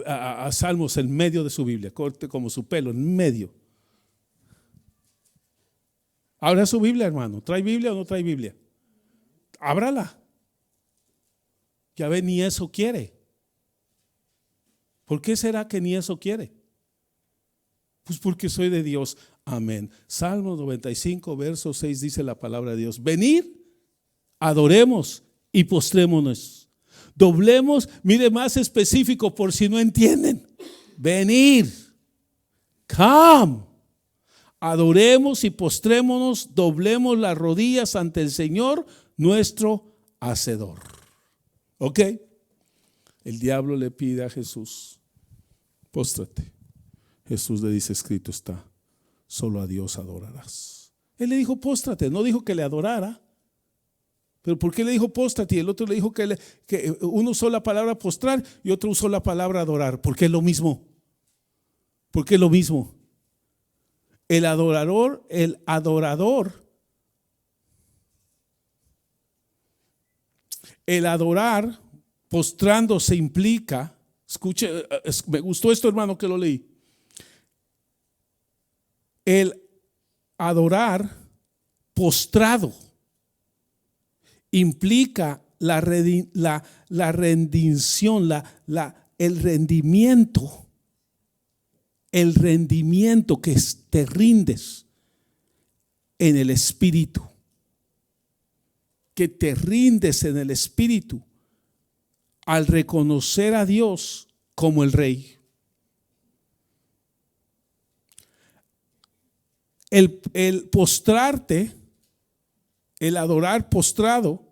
A Salmos en medio de su Biblia, corte como su pelo, en medio. Abra su Biblia, hermano. ¿Trae Biblia o no trae Biblia? Ábrala. Ya ve, ni eso quiere. ¿Por qué será que ni eso quiere? Pues porque soy de Dios. Amén. Salmo 95, verso 6 dice la palabra de Dios: venid, adoremos y postrémonos. Doblemos, mire más específico por si no entienden. Venid, come. Adoremos y postrémonos, doblemos las rodillas ante el Señor, nuestro Hacedor. ¿Ok? El diablo le pide a Jesús: póstrate. Jesús le dice: escrito está, solo a Dios adorarás. Él le dijo: póstrate, no dijo que le adorara. Pero ¿por qué le dijo póstrate? Y el otro le dijo que uno usó la palabra postrar y otro usó la palabra adorar. ¿Por qué es lo mismo? ¿Por qué es lo mismo? El adorador, el adorar postrándose implica, escuche, me gustó esto, hermano, que lo leí. El adorar postrado implica la rendición, el rendimiento el rendimiento que te rindes en el Espíritu. Que te rindes en el Espíritu al reconocer a Dios como el Rey. El postrarte, el adorar postrado,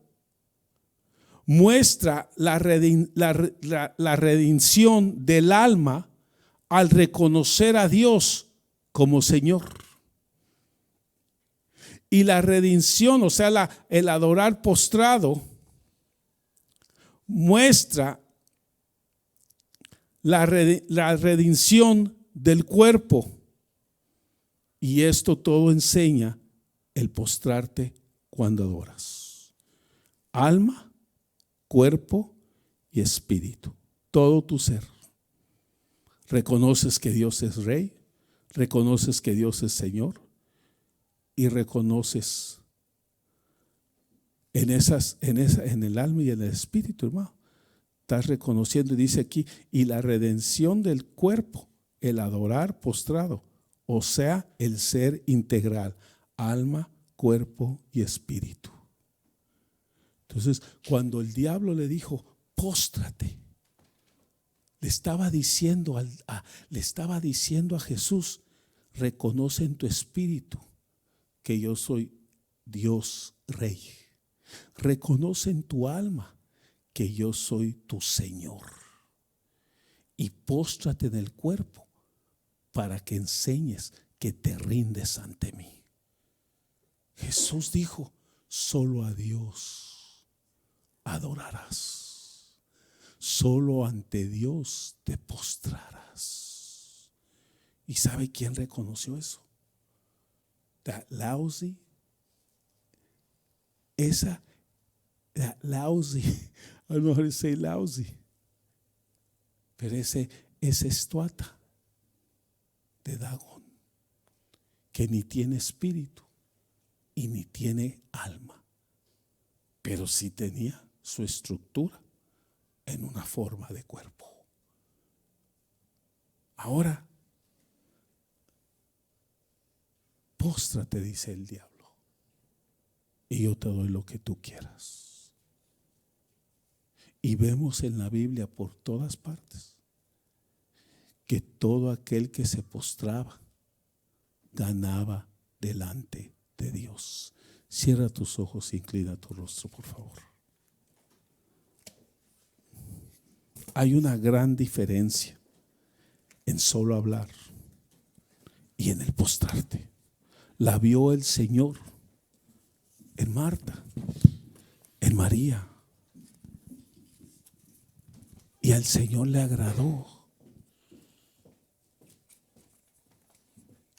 muestra la redención del alma al reconocer a Dios como Señor. Y la redención, o sea, el adorar postrado, muestra la redención del cuerpo. Y esto todo enseña el postrarte cuando adoras. Alma, cuerpo y espíritu. Todo tu ser. Reconoces que Dios es Rey. Reconoces que Dios es Señor. Y reconoces en el alma y en el espíritu, hermano. Estás reconociendo, y dice aquí, y la redención del cuerpo, el adorar postrado. O sea, el ser integral, alma, cuerpo y espíritu. Entonces, cuando el diablo le dijo, póstrate, le estaba diciendo a Jesús, reconoce en tu espíritu que yo soy Dios Rey. Reconoce en tu alma que yo soy tu Señor. Y póstrate en el cuerpo para que enseñes que te rindes ante mí. Jesús dijo, solo a Dios adorarás. Solo ante Dios te postrarás. ¿Y sabe quién reconoció eso? That lousy, I don't know how to say lousy, pero esa estatua de Dagón, que ni tiene espíritu y ni tiene alma, pero sí tenía su estructura en una forma de cuerpo. Ahora, póstrate, dice el diablo, y yo te doy lo que tú quieras. Y vemos en la Biblia por todas partes que todo aquel que se postraba ganaba delante de Dios. Cierra tus ojos e inclina tu rostro, por favor. Hay una gran diferencia en solo hablar y en el postrarte. La vio el Señor en Marta, en María, y al Señor le agradó.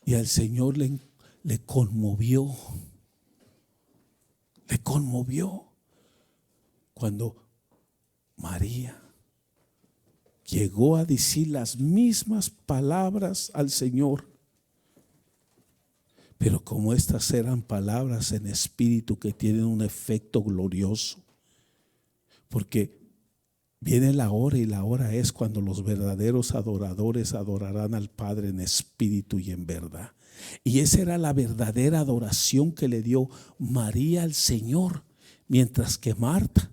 Y al Señor le conmovió. Le conmovió cuando María llegó a decir las mismas palabras al Señor. Pero como estas eran palabras en espíritu que tienen un efecto glorioso, porque viene la hora, y la hora es cuando los verdaderos adoradores adorarán al Padre en espíritu y en verdad. Y esa era la verdadera adoración que le dio María al Señor, mientras que Marta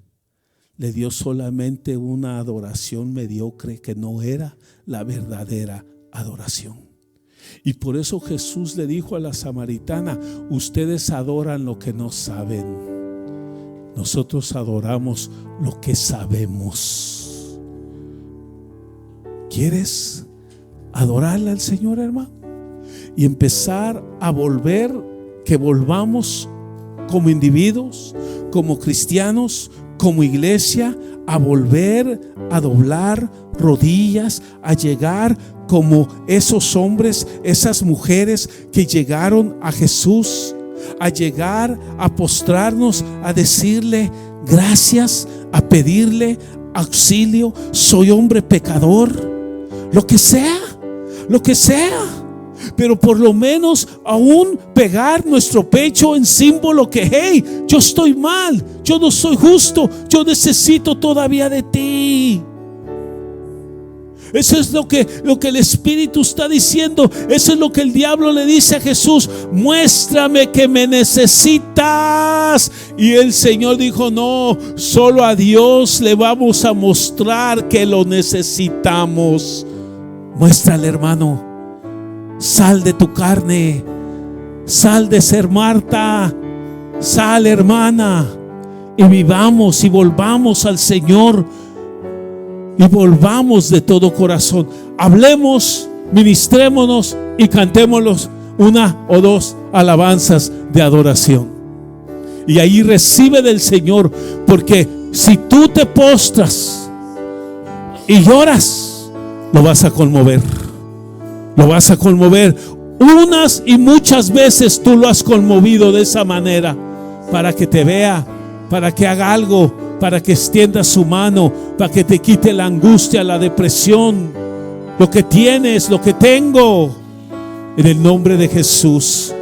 le dio solamente una adoración mediocre que no era la verdadera adoración. Y por eso Jesús le dijo a la samaritana: ustedes adoran lo que no saben. Nosotros adoramos lo que sabemos. ¿Quieres adorarle al Señor, hermano? Y empezar a que volvamos como individuos, como cristianos, como iglesia, a volver a doblar rodillas, a llegar como esos hombres, esas mujeres que llegaron a Jesús, a llegar a postrarnos, a decirle gracias, a pedirle auxilio. Soy hombre pecador, lo que sea, pero por lo menos aún pegar nuestro pecho en símbolo que hey, yo estoy mal, yo no soy justo, yo necesito todavía de ti. Eso es lo que el Espíritu está diciendo. Eso es lo que el diablo le dice a Jesús: muéstrame que me necesitas. Y el Señor dijo: no, solo a Dios le vamos a mostrar que lo necesitamos. Muéstrale, hermano. Sal de tu carne. Sal de ser Marta. Sal, hermana, y vivamos y volvamos al Señor, y volvamos de todo corazón. Hablemos, ministrémonos y cantémoslos una o dos alabanzas de adoración. Y ahí recibe del Señor, porque si tú te postras y lloras, lo vas a conmover. Lo vas a conmover. Unas y muchas veces tú lo has conmovido de esa manera, para que te vea, para que haga algo, para que extienda su mano, para que te quite la angustia, la depresión, lo que tienes, lo que tengo. En el nombre de Jesús.